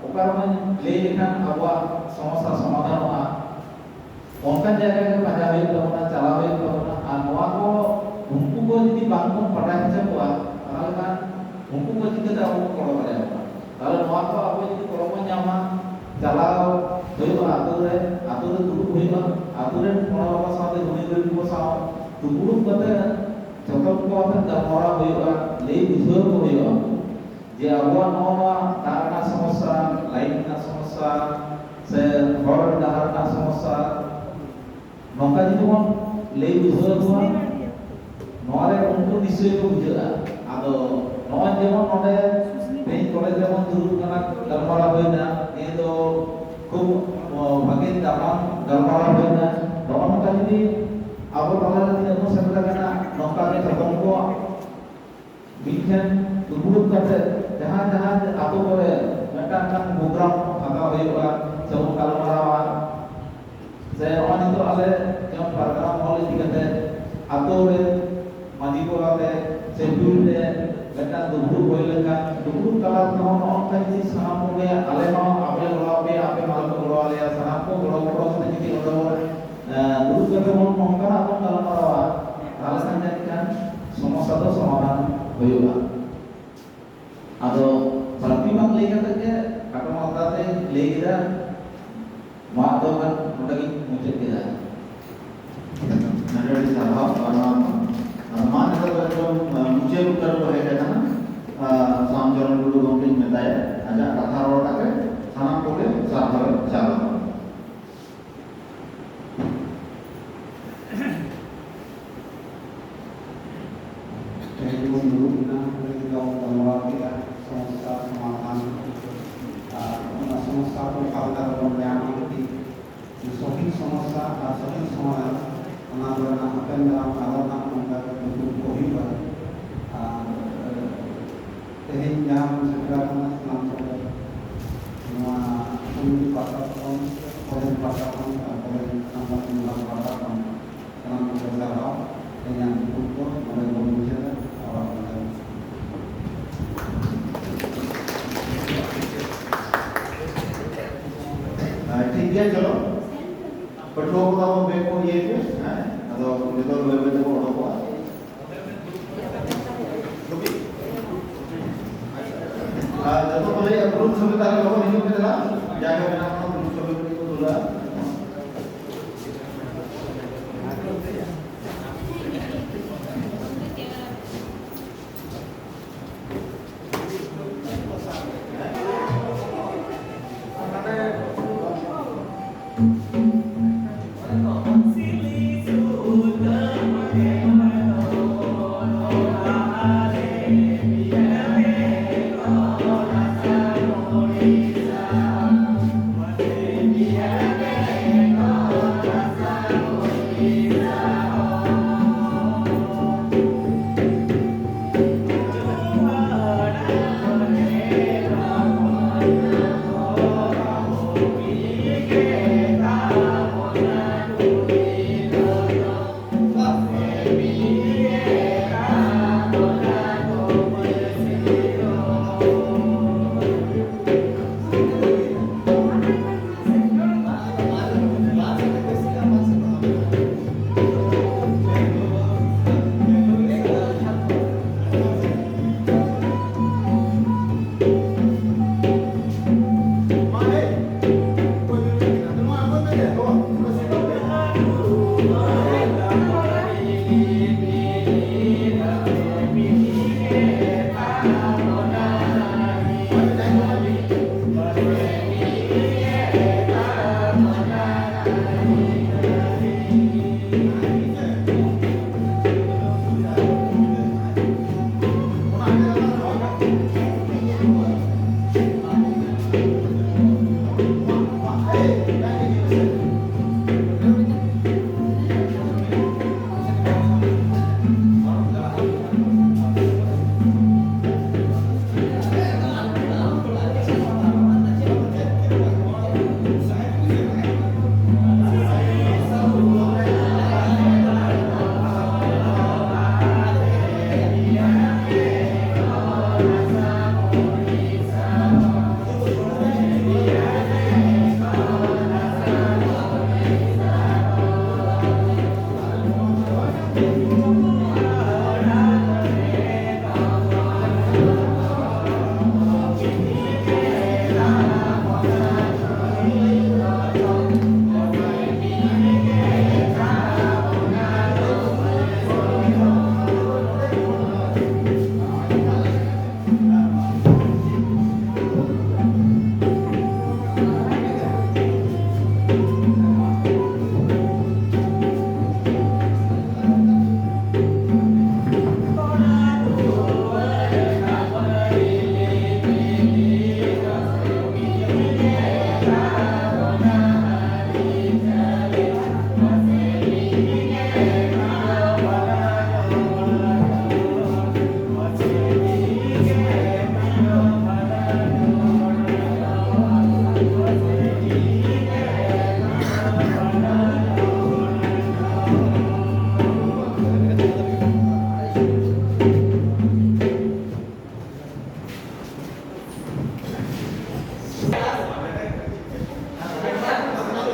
okar man lei kan abwa समस्या समाधान होगा उनका जगह के पढ़ाई तो होना चलावे तो होना अनवा को उनको को यदि बांगों पढ़ाई से हुआ ताल kan उनको को यदि kita वो करो करेगा kalau नवा को आप यदि करो में जामा चलाओ तो ये आतुर दुरुक होगा आतुर पढ़ा वाला साथे होने के लिए वो साव तो दुरुक कते जब को आप गमरा होगा ले बुझो को होगा जे अबवा नवा तार ना समस्या लाइन ना समस्या से हर डाहर ना समस्या नौका जी तो ले बुझो हुआ नौरे उनको निश्चय को बुझा आदो नौ जेमन नोडे पेन कॉलेज जेमन दुरुक कना गलमारा होइना ए तो खूब भागे दाम गलमारा होइना नौका जी आबो बाला दिन मो सेमरा कना नौका के खतम को बिछन दुरुक करते जहां जहां आतो करे मेटा kan program आता होइबा सब गलमारा से oni to ale jam program hol dikate ato re mandi korate schedule de beta dubru hoilenga dubru kala no on kai ji sanam ge ale no ape golabe ape mal ko golale ya sanam ko golo se ji odo dubru ke mon mongkara ato galamarwa alasan kan समस्या तो समाधान होइबा ado प्रतिमा लेकर के kata mata te leira ma do kan modagi muncul kita nanti di sana मान अगर जो मुझे उत्तर को है कहना सामजोरन गुरु गंभीर में दाय आजा कथा रोड के थाना को के साधर चालो टेलीफोन ग्रुप ना गांव गमरा के समस्या समाधान समस्या को कालदार बयान की सही समस्या का सही समाधान अनादरना अपन नाम आदरना उनका बिल्कुल कोई बात तेहिं जहां सेक्रेटरी नाम से नवा समिति पाठ्यक्रम कॉलेज पाठ्यक्रम कॉलेज नाम पाठ्यक्रम नाम को जाओ yang untuk mulai berbicara awal ठीक है चलो पटो को बेक को ये है अदो नितो लेवे तो ओडो को जब तो बोले अप्रूव सुविधा लोग नहीं मिलता जाके बिना अप्रूव सुविधा को दूला